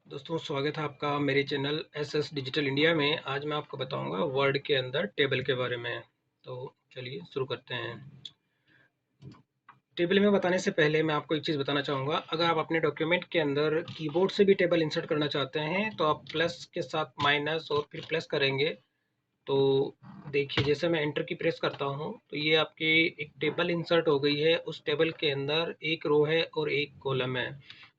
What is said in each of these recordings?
दोस्तों स्वागत है आपका मेरे चैनल एसएस डिजिटल इंडिया में। आज मैं आपको बताऊंगा वर्ड के अंदर टेबल के बारे में। तो चलिए शुरू करते हैं। टेबल में बताने से पहले मैं आपको एक चीज़ बताना चाहूँगा। अगर आप अपने डॉक्यूमेंट के अंदर कीबोर्ड से भी टेबल इंसर्ट करना चाहते हैं तो आप प्लस के साथ माइनस और फिर प्लस करेंगे। तो देखिए जैसे मैं एंटर की प्रेस करता हूँ तो ये आपकी एक टेबल इंसर्ट हो गई है। उस टेबल के अंदर एक रो है और एक कॉलम है।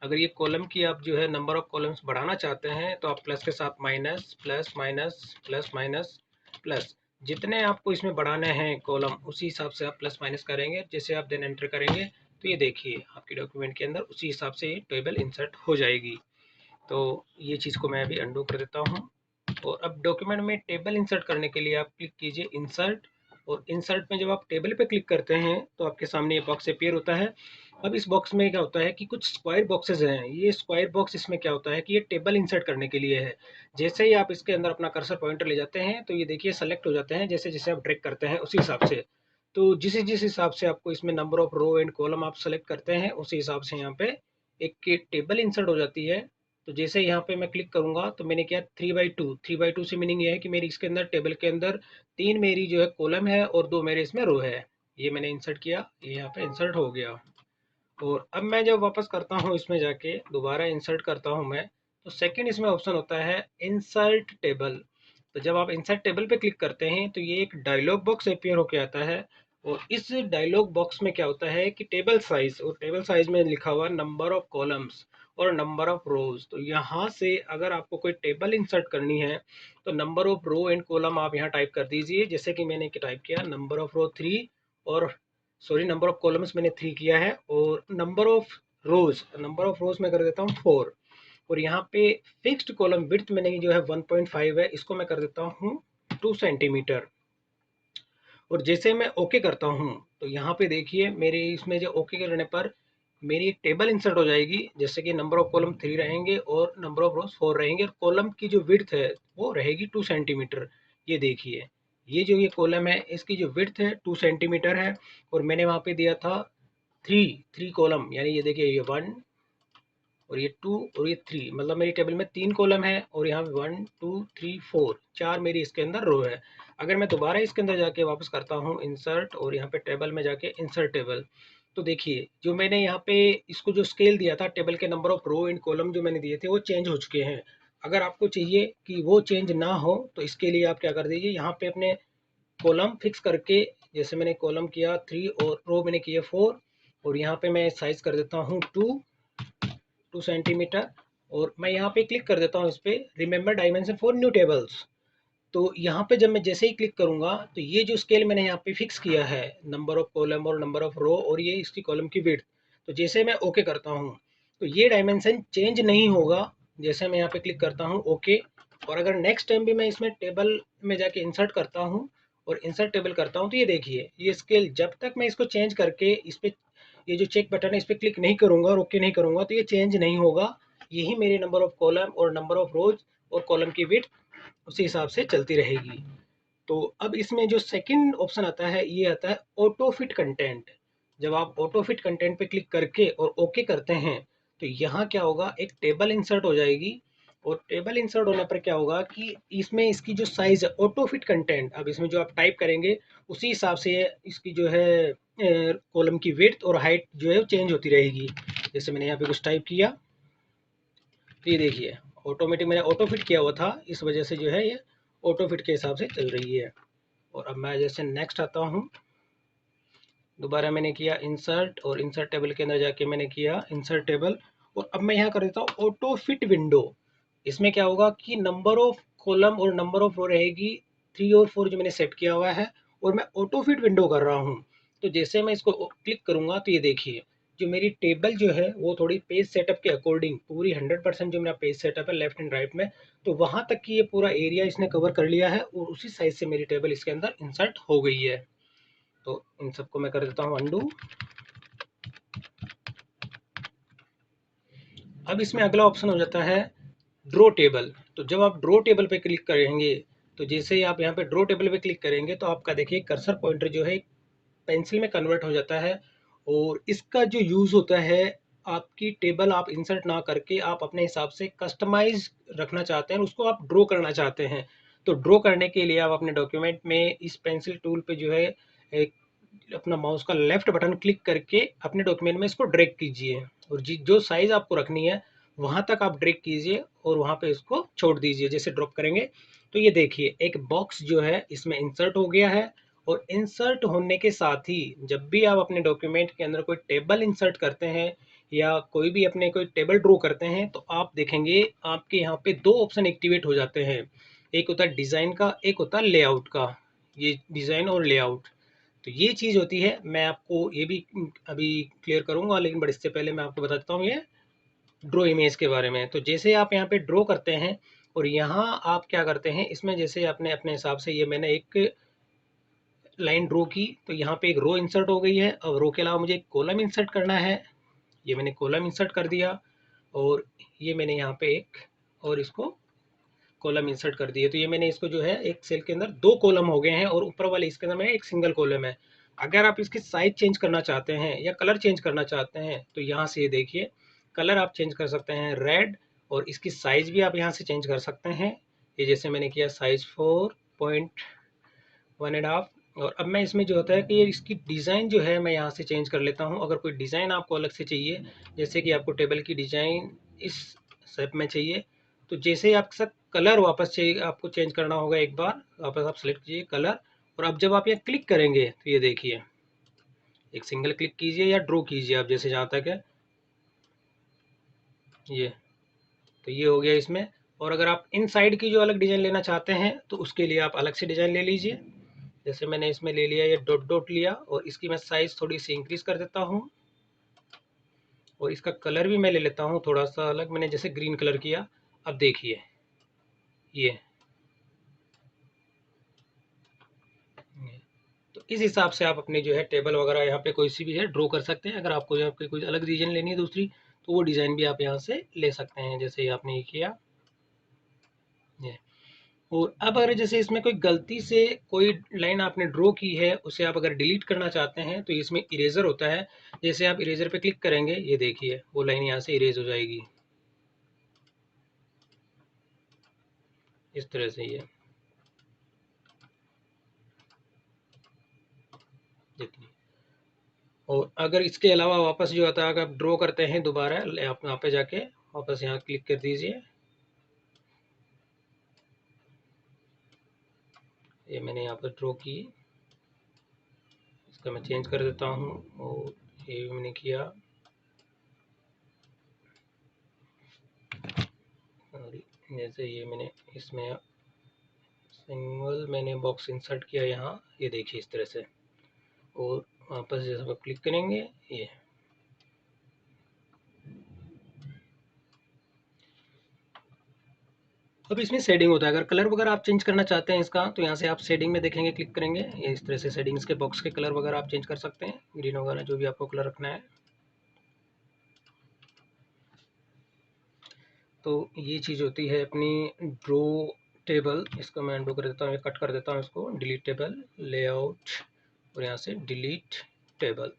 अगर ये कॉलम की आप जो है नंबर ऑफ कॉलम्स बढ़ाना चाहते हैं तो आप प्लस के साथ minus plus minus plus minus plus, जितने आपको इसमें बढ़ाने हैं कॉलम उसी हिसाब से आप प्लस माइनस करेंगे। जैसे आप देन एंटर करेंगे तो ये देखिए आपके डॉक्यूमेंट के अंदर उसी हिसाब से ये टेबल इंसर्ट हो जाएगी। तो ये चीज़ को मैं अभी अंडू कर देता हूँ। और अब डॉक्यूमेंट में टेबल इंसर्ट करने के लिए आप क्लिक कीजिए इंसर्ट। और इंसर्ट में जब आप टेबल पे क्लिक करते हैं तो आपके सामने ये बॉक्स अपीयर होता है। अब इस बॉक्स में क्या होता है कि कुछ स्क्वायर बॉक्सेस हैं। ये स्क्वायर बॉक्स इसमें क्या होता है कि ये टेबल इंसर्ट करने के लिए है। जैसे ही आप इसके अंदर अपना कर्सर पॉइंटर ले जाते हैं तो ये देखिए सेलेक्ट हो जाते हैं। जैसे जैसे आप ड्रैग करते हैं उसी हिसाब से। तो जिस जिस हिसाब से आपको इसमें number of row and column आप सेलेक्ट करते हैं उसी हिसाब से यहाँ पे एक टेबल इंसर्ट हो जाती है। तो जैसे यहाँ पे मैं क्लिक करूंगा तो मैंने किया 3/2। 3/2 से मीनिंग ये है कि मेरी इसके अंदर टेबल के अंदर 3 मेरी जो है कॉलम है और 2 मेरे इसमें रो है। ये मैंने इंसर्ट किया, ये यहाँ पे इंसर्ट हो गया। और अब मैं जब वापस करता हूँ इसमें जाके दोबारा इंसर्ट करता हूँ मैं, तो सेकंड इसमें ऑप्शन होता है इंसर्ट टेबल। तो जब आप इंसर्ट टेबल पे क्लिक करते हैं तो ये एक डायलॉग बॉक्स अपीयर होके आता है। और इस डायलॉग बॉक्स में क्या होता है कि टेबल साइज, और टेबल साइज में लिखा हुआ नंबर ऑफ कॉलम्स और नंबर ऑफ रोज। तो यहाँ से अगर आपको कोई टेबल इंसर्ट करनी है तो number of row and column आप यहाँ टाइप कर दीजिए। जैसे कि मैंने टाइप किया नंबर ऑफ रो 3, और सॉरी नंबर ऑफ कॉलम्स मैंने 3 किया है, और नंबर ऑफ रोज मैं कर देता हूँ 4। और यहाँ पे फिक्स्ड कॉलम विड्थ मैंने जो है 1.5 है, इसको मैं कर देता हूँ 2 सेंटीमीटर। और जैसे मैं ओके करता हूँ तो यहाँ पे देखिए मेरे इसमें जो ओके करने पर मेरी एक टेबल इंसर्ट हो जाएगी। जैसे कि नंबर ऑफ कॉलम 3 रहेंगे और नंबर ऑफ रोज 4 रहेंगे, और कॉलम की जो विड्थ है वो रहेगी 2 सेंटीमीटर। ये देखिए ये जो ये कॉलम है इसकी जो विड्थ है 2 सेंटीमीटर है। और मैंने वहाँ पे दिया था थ्री थ्री कॉलम, यानी ये देखिए ये 1 और ये 2 और ये 3, मतलब मेरी टेबल में 3 कॉलम है और यहाँ पे 1 2 3 4 4 मेरी इसके अंदर रो है। अगर मैं दोबारा इसके अंदर जाके वापस करता हूँ इंसर्ट और यहाँ पे टेबल में जाके इंसर्ट टेबल, तो देखिए जो मैंने यहाँ पे इसको जो स्केल दिया था टेबल के number of row and column जो मैंने दिए थे वो चेंज हो चुके हैं। अगर आपको चाहिए कि वो चेंज ना हो तो इसके लिए आप क्या कर दीजिए, यहाँ पे अपने कॉलम फिक्स करके, जैसे मैंने कॉलम किया 3 और रो मैंने किया 4, और यहाँ पे मैं साइज कर देता हूँ 2 सेंटीमीटर। और मैं यहाँ पे क्लिक कर देता हूँ इस पे remember dimension for new tables. तो यहाँ पे जब मैं जैसे ही क्लिक करूंगा तो ये जो स्केल मैंने यहाँ पे फिक्स किया है नंबर ऑफ कॉलम और नंबर ऑफ रो और ये इसकी कॉलम की विड्थ, तो जैसे मैं ओके करता हूँ तो ये डायमेंशन चेंज नहीं होगा। जैसे मैं यहाँ पे क्लिक करता हूँ ओके, और अगर नेक्स्ट टाइम भी मैं इसमें टेबल में जाके इंसर्ट करता हूँ और इंसर्ट टेबल करता हूँ तो ये देखिए ये स्केल जब तक मैं इसको चेंज करके इस पे ये जो चेक बटन है इस पर क्लिक नहीं करूंगा और ओके नहीं करूंगा तो ये चेंज नहीं होगा। यही मेरे नंबर ऑफ कॉलम और नंबर ऑफ रोज और कॉलम की विड्थ उसी हिसाब से चलती रहेगी। तो अब इसमें जो सेकंड ऑप्शन आता है ये आता है ऑटो फिट कंटेंट। जब आप ऑटो फिट कंटेंट पे क्लिक करके और ओके करते हैं तो यहाँ क्या होगा, एक टेबल इंसर्ट हो जाएगी। और टेबल इंसर्ट होने पर क्या होगा कि इसमें इसकी जो साइज है ऑटो फिट कंटेंट, अब इसमें जो आप टाइप करेंगे उसी हिसाब से इसकी जो है कॉलम की विड्थ और हाइट जो है चेंज होती रहेगी। जैसे मैंने यहाँ पे कुछ टाइप किया तो ये देखिए ऑटोमेटिक मैंने ऑटो फिट किया हुआ था, इस वजह से जो है ये ऑटो फिट के हिसाब से चल रही है। और अब मैं जैसे नेक्स्ट आता हूँ, दोबारा मैंने किया इंसर्ट और इंसर्ट टेबल के अंदर जाके मैंने किया इंसर्ट टेबल। और अब मैं यहाँ कर देता हूँ ऑटो फिट विंडो। इसमें क्या होगा कि नंबर ऑफ कॉलम और नंबर ऑफ रो रहेगी 3 और 4 जो मैंने सेट किया हुआ है, और मैं ऑटो फिट विंडो कर रहा हूँ। तो जैसे मैं इसको क्लिक करूंगा तो ये देखिए जो मेरी टेबल जो है वो थोड़ी पेज सेटअप के अकॉर्डिंग पूरी 100% जो मेरा पेज सेटअप है लेफ्ट एंड राइट में, तो वहां तक की ये पूरा एरिया इसने कवर कर लिया है और उसी साइज से मेरी टेबल इसके अंदर इंसर्ट हो गई है। तो इन सबको मैं कर देता हूँ अंडू। अब इसमें अगला ऑप्शन हो जाता है ड्रॉ टेबल। तो जब आप ड्रॉ टेबल पे क्लिक करेंगे तो जैसे ही आप यहाँ पे ड्रॉ टेबल पे क्लिक करेंगे तो आपका देखिए कर्सर पॉइंटर जो है पेंसिल में कन्वर्ट हो जाता है। और इसका जो यूज़ होता है आपकी टेबल आप इंसर्ट ना करके आप अपने हिसाब से कस्टमाइज रखना चाहते हैं, उसको आप ड्रॉ करना चाहते हैं, तो ड्रॉ करने के लिए आप अपने डॉक्यूमेंट में इस पेंसिल टूल पे जो है एक अपना माउस का लेफ्ट बटन क्लिक करके अपने डॉक्यूमेंट में इसको ड्रैग कीजिए और जो साइज आपको रखनी है वहां तक आप ड्रैग कीजिए और वहां पे इसको छोड़ दीजिए। जैसे ड्रॉप करेंगे तो ये देखिए एक बॉक्स जो है इसमें इंसर्ट हो गया है। और इंसर्ट होने के साथ ही जब भी आप अपने डॉक्यूमेंट के अंदर कोई टेबल इंसर्ट करते हैं या कोई भी अपने कोई टेबल ड्रॉ करते हैं तो आप देखेंगे आपके यहाँ पे दो ऑप्शन एक्टिवेट हो जाते हैं। एक होता है डिज़ाइन का, एक होता है लेआउट का। ये डिज़ाइन और लेआउट, तो ये चीज़ होती है। मैं आपको ये भी अभी क्लियर करूंगा, लेकिन बट इससे पहले मैं आपको बता देता हूँ ये ड्रॉ इमेज के बारे में। तो जैसे आप यहाँ पे ड्रॉ करते हैं और यहाँ आप क्या करते हैं, इसमें जैसे आपने अपने हिसाब से ये मैंने एक लाइन ड्रॉ की तो यहाँ पे एक रो इंसर्ट हो गई है। अब रो के अलावा मुझे एक कॉलम इंसर्ट करना है, ये मैंने कॉलम इंसर्ट कर दिया। और ये मैंने यहाँ पे एक और इसको कॉलम इंसर्ट कर दिए, तो ये मैंने इसको जो है एक सेल के अंदर दो कॉलम हो गए हैं और ऊपर वाले इसके अंदर में एक सिंगल कॉलम है। अगर आप इसकी साइज चेंज करना चाहते हैं या कलर चेंज करना चाहते हैं तो यहाँ से ये देखिए कलर आप चेंज कर सकते हैं रेड, और इसकी साइज भी आप यहाँ से चेंज कर सकते हैं। ये जैसे मैंने किया साइज 4.1.5। और अब मैं इसमें जो होता है कि ये इसकी डिज़ाइन जो है मैं यहाँ से चेंज कर लेता हूँ। अगर कोई डिज़ाइन आपको अलग से चाहिए, जैसे कि आपको टेबल की डिज़ाइन इस शेप में चाहिए, तो जैसे ही आपके साथ कलर वापस चाहिए आपको चेंज करना होगा, एक बार वापस आप सेलेक्ट कीजिए कलर। और अब जब आप यहाँ क्लिक करेंगे तो ये देखिए एक सिंगल क्लिक कीजिए या ड्रॉ कीजिए आप जैसे जहाँ तक है ये, तो ये हो गया इसमें। और अगर आप इन साइड की जो अलग डिज़ाइन लेना चाहते हैं तो उसके लिए आप अलग से डिज़ाइन ले लीजिए। जैसे मैंने इसमें ले लिया ये डॉट डॉट लिया और इसकी मैं साइज़ थोड़ी सी इंक्रीज कर देता हूँ। और इसका कलर भी मैं ले लेता हूँ थोड़ा सा अलग, मैंने जैसे ग्रीन कलर किया। अब देखिए ये तो इस हिसाब से आप अपने जो है टेबल वगैरह यहाँ पे कोई सी भी है ड्रॉ कर सकते हैं। अगर आपको यहाँ पे कोई अलग डिज़ाइन लेनी है दूसरी तो वो डिज़ाइन भी आप यहाँ से ले सकते हैं, जैसे ये आपने ये किया ये। और अब अगर जैसे इसमें कोई गलती से कोई लाइन आपने ड्रॉ की है उसे आप अगर डिलीट करना चाहते हैं तो इसमें इरेजर होता है। जैसे आप इरेजर पे क्लिक करेंगे ये देखिए वो लाइन यहाँ से इरेज हो जाएगी इस तरह से ये जितनी। और अगर इसके अलावा वापस जो आता है अगर आप ड्रॉ करते हैं दोबारा आप यहाँ पे जाके वापस यहाँ क्लिक कर दीजिए, ये मैंने यहाँ पर ड्रॉ की, इसका मैं चेंज कर देता हूँ। और ये भी मैंने किया और जैसे ये मैंने इसमें सिंगल मैंने बॉक्स इंसर्ट किया यहाँ, ये देखिए इस तरह से। और वापस जैसे आप क्लिक करेंगे ये अब इसमें शेडिंग होता है। अगर कलर वगैरह आप चेंज करना चाहते हैं इसका तो यहाँ से आप शेडिंग में देखेंगे क्लिक करेंगे, ये इस तरह से सेटिंग्स के बॉक्स के कलर वगैरह आप चेंज कर सकते हैं, ग्रीन वगैरह जो भी आपको कलर रखना है। तो ये चीज़ होती है अपनी ड्रॉ टेबल। इसको मैं अनडू कर देता हूँ, कट कर देता हूँ इसको, डिलीट टेबल लेआउट और यहाँ से डिलीट टेबल।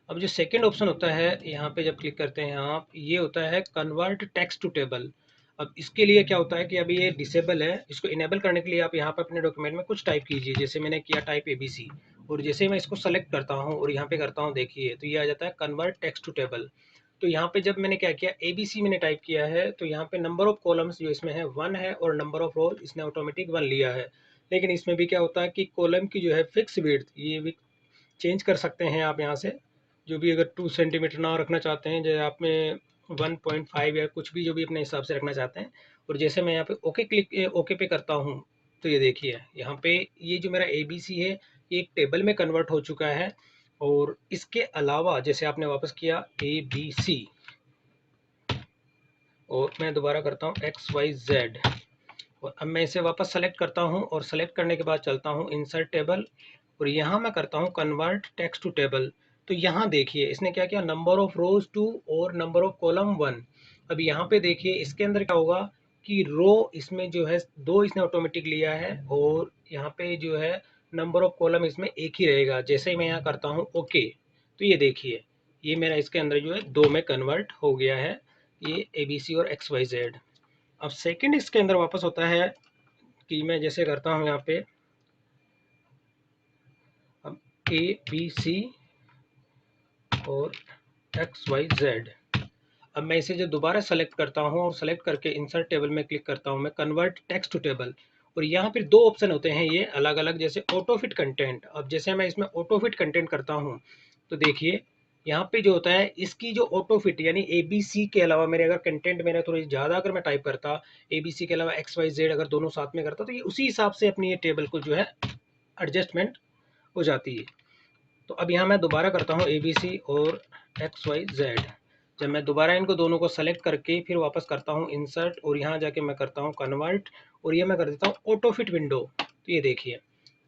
अब जो सेकंड ऑप्शन होता है यहाँ पे जब क्लिक करते हैं आप, ये होता है कन्वर्ट टेक्स्ट टू टेबल। अब इसके लिए क्या होता है कि अभी ये डिसेबल है, इसको इनेबल करने के लिए आप यहाँ पर अपने डॉक्यूमेंट में कुछ टाइप कीजिए। जैसे मैंने किया टाइप ABC और जैसे मैं इसको सेलेक्ट करता हूँ और यहाँ पे करता हूँ देखिए तो ये आ जाता है कन्वर्ट टेक्स्ट टू टेबल। तो यहाँ पे जब मैंने क्या किया ABC मैंने टाइप किया है तो यहाँ पे नंबर ऑफ कॉलम्स जो इसमें है 1 है और नंबर ऑफ रोल इसने ऑटोमेटिक 1 लिया है। लेकिन इसमें भी क्या होता है कि कॉलम की जो है फिक्स विड्थ ये भी चेंज कर सकते हैं आप यहाँ से। जो भी अगर 2 सेंटीमीटर ना रखना चाहते हैं, जैसे आप में 1.5 या कुछ भी जो भी अपने हिसाब से रखना चाहते हैं। और जैसे मैं यहाँ पे ओके पे करता हूँ तो ये देखिए यहाँ पे ये जो मेरा ABC है ये एक टेबल में कन्वर्ट हो चुका है। और इसके अलावा जैसे आपने वापस किया ABC और मैं दोबारा करता हूँ XYZ और अब मैं इसे वापस सेलेक्ट करता हूँ और सेलेक्ट करने के बाद चलता हूँ इंसर्ट टेबल और यहाँ मैं करता हूँ कन्वर्ट टेक्स्ट टू टेबल। तो यहाँ देखिए इसने क्या किया, नंबर ऑफ रोज 2 और नंबर ऑफ कॉलम 1। अब यहाँ पे देखिए इसके अंदर क्या होगा कि रो इसमें जो है 2 इसने ऑटोमेटिक लिया है और यहाँ पे जो है नंबर ऑफ कॉलम इसमें एक ही रहेगा। जैसे ही मैं यहाँ करता हूँ ओके तो ये देखिए ये मेरा इसके अंदर जो है 2 में कन्वर्ट हो गया है, ये ABC और XYZ। अब सेकंड इसके अंदर वापस होता है कि मैं जैसे करता हूँ यहाँ पे, अब ABC और XYZ। अब मैं इसे जो दोबारा सेलेक्ट करता हूँ और सेलेक्ट करके इंसर्ट टेबल में क्लिक करता हूँ मैं, कन्वर्ट टेक्स्ट टू टेबल, और यहाँ फिर 2 ऑप्शन होते हैं ये अलग अलग, जैसे ऑटो फिट कंटेंट। अब जैसे मैं इसमें ऑटो फिट कंटेंट करता हूँ तो देखिए यहाँ पे जो होता है इसकी जो ऑटो फिट, यानी ABC के अलावा मेरे अगर कंटेंट मेरा थोड़ी ज़्यादा अगर मैं टाइप करता, ABC के अलावा XYZ अगर दोनों साथ में करता, तो ये उसी हिसाब से अपनी ये टेबल को जो है एडजस्टमेंट हो जाती है। तो अब यहाँ मैं दोबारा करता हूँ ABC और XYZ। जब मैं दोबारा इनको दोनों को सेलेक्ट करके फिर वापस करता हूँ इंसर्ट, और यहाँ जाके मैं करता हूँ कन्वर्ट, और ये मैं कर देता हूँ ऑटो फिट विंडो, तो ये देखिए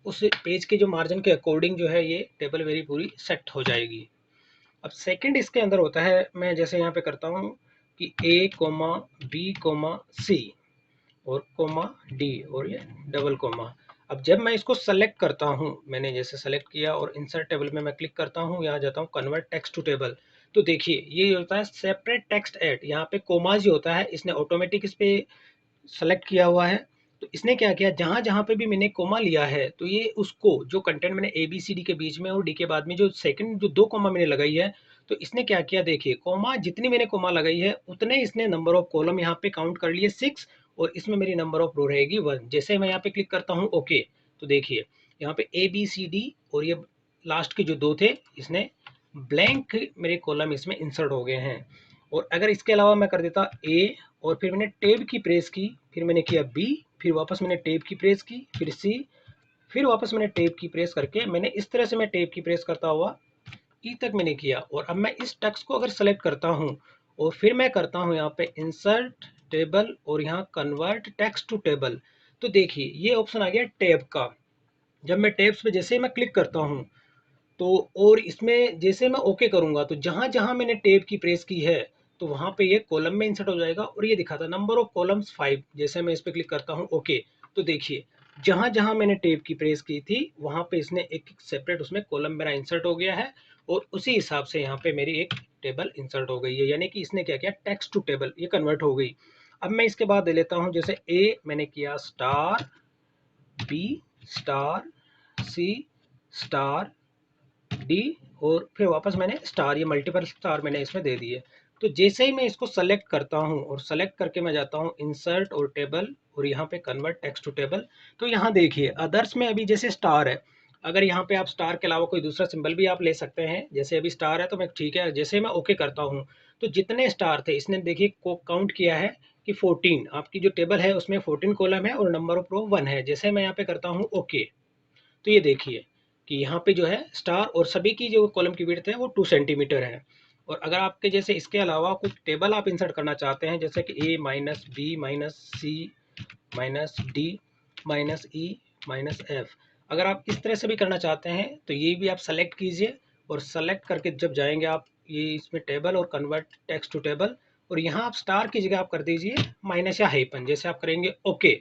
उस पेज के जो मार्जिन के अकॉर्डिंग जो है ये टेबल मेरी पूरी सेट हो जाएगी। अब सेकंड इसके अंदर होता है, मैं जैसे यहाँ पे करता हूँ कि A, B, C और कोमा डी, और ये डबल कोमा। अब जब मैं इसको सेलेक्ट करता हूँ, मैंने जैसे सेलेक्ट किया और इंसर्ट टेबल में मैं क्लिक करता हूँ, यहाँ जाता हूँ कन्वर्ट टेक्स्ट टू टेबल, तो देखिए ये होता है सेपरेट टेक्स्ट एड। यहाँ पे कोमा जो होता है इसने ऑटोमेटिक इस पे सेलेक्ट किया हुआ है, तो इसने क्या किया, जहां जहां पे भी मैंने कोमा लिया है तो ये उसको जो कंटेंट मैंने ABCD के बीच में और डी के बाद में जो सेकंड जो 2 कोमा मैंने लगाई है, तो इसने क्या किया, देखिए कोमा जितनी मैंने कोमा लगाई है उतने इसने नंबर ऑफ कॉलम यहाँ पे काउंट कर लिए 6, और इसमें मेरी नंबर ऑफ रो रहेगी 1। जैसे मैं यहाँ पे क्लिक करता हूँ ओके, तो देखिए यहाँ पे ABCD और ये लास्ट के जो 2 थे इसने ब्लैंक मेरे कॉलम इसमें इंसर्ट हो गए हैं। और अगर इसके अलावा मैं कर देता A, और फिर मैंने टेब की प्रेस की, फिर मैंने किया B, फिर वापस मैंने टेब की प्रेस की, फिर C, फिर वापस मैंने टेब की प्रेस करके, मैंने इस तरह से मैं टेब की प्रेस करता हुआ ई तक मैंने किया। और अब मैं इस टेक्स्ट को अगर सेलेक्ट करता हूँ और फिर मैं करता हूँ यहाँ पे इंसर्ट टेबल और यहाँ कन्वर्ट टेक्स्ट टू टेबल, तो देखिए ये ऑप्शन आ गया टैब का। जब मैं टैब्स पे जैसे मैं क्लिक करता हूँ तो, और इसमें जैसे मैं ओके करूंगा तो जहां जहां मैंने टेब की प्रेस की है तो वहां पे ये कॉलम में इंसर्ट हो जाएगा, और ये दिखाता नंबर ऑफ कॉलम्स 5। जैसे मैं इस पे क्लिक करता हूं ओके, तो देखिए जहां जहां मैंने टेब की प्रेस की थी वहां पे इसने एक सेपरेट उसमें कॉलम मेरा इंसर्ट हो गया है, और उसी हिसाब से यहाँ पे मेरी एक टेबल इंसर्ट हो गई है, यानी कि इसने क्या किया, टेक्स्ट टू टेबल ये कन्वर्ट हो गई। अब मैं इसके बाद दे लेता हूँ, जैसे ए मैंने किया स्टार, बी स्टार, सी स्टार, डी, और फिर वापस मैंने स्टार, ये मल्टीपल स्टार मैंने इसमें दे दिए। तो जैसे ही मैं इसको सेलेक्ट करता हूँ और सेलेक्ट करके मैं जाता हूँ इंसर्ट और टेबल और यहाँ पे कन्वर्ट टेक्स्ट टू टेबल, तो यहाँ देखिए अदर्स में अभी जैसे स्टार है, अगर यहाँ पे आप स्टार के अलावा कोई दूसरा सिंबल भी आप ले सकते हैं, जैसे अभी स्टार है तो मैं ठीक है, जैसे मैं ओके करता हूँ तो जितने स्टार थे इसने देखिए को काउंट किया है कि 14, आपकी जो टेबल है उसमें 14 कॉलम है और नंबर ऑफ रो 1 है। जैसे मैं यहाँ पे करता हूँ ओके, तो ये देखिए कि यहाँ पे जो है स्टार और सभी की जो कॉलम की विड्थ है वो 2 सेंटीमीटर है। और अगर आपके जैसे इसके अलावा कुछ टेबल आप इंसर्ट करना चाहते हैं, जैसे कि A-B-C-D-E-F, अगर आप इस तरह से भी करना चाहते हैं तो ये भी आप सेलेक्ट कीजिए, और सेलेक्ट करके जब जाएंगे आप ये इसमें टेबल और कन्वर्ट टेक्स्ट टू टेबल, और यहाँ आप स्टार की जगह आप कर दीजिए माइनस या हाइपन, जैसे आप करेंगे ओके,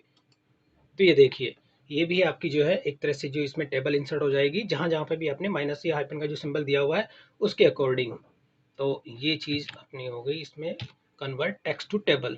तो ये देखिए ये भी आपकी जो है एक तरह से जो इसमें टेबल इंसर्ट हो जाएगी, जहां जहां पे भी आपने माइनस या हाइपन का जो सिंबल दिया हुआ है उसके अकॉर्डिंग। तो ये चीज़ अपनी हो गई इसमें कन्वर्ट टेक्स्ट टू टेबल।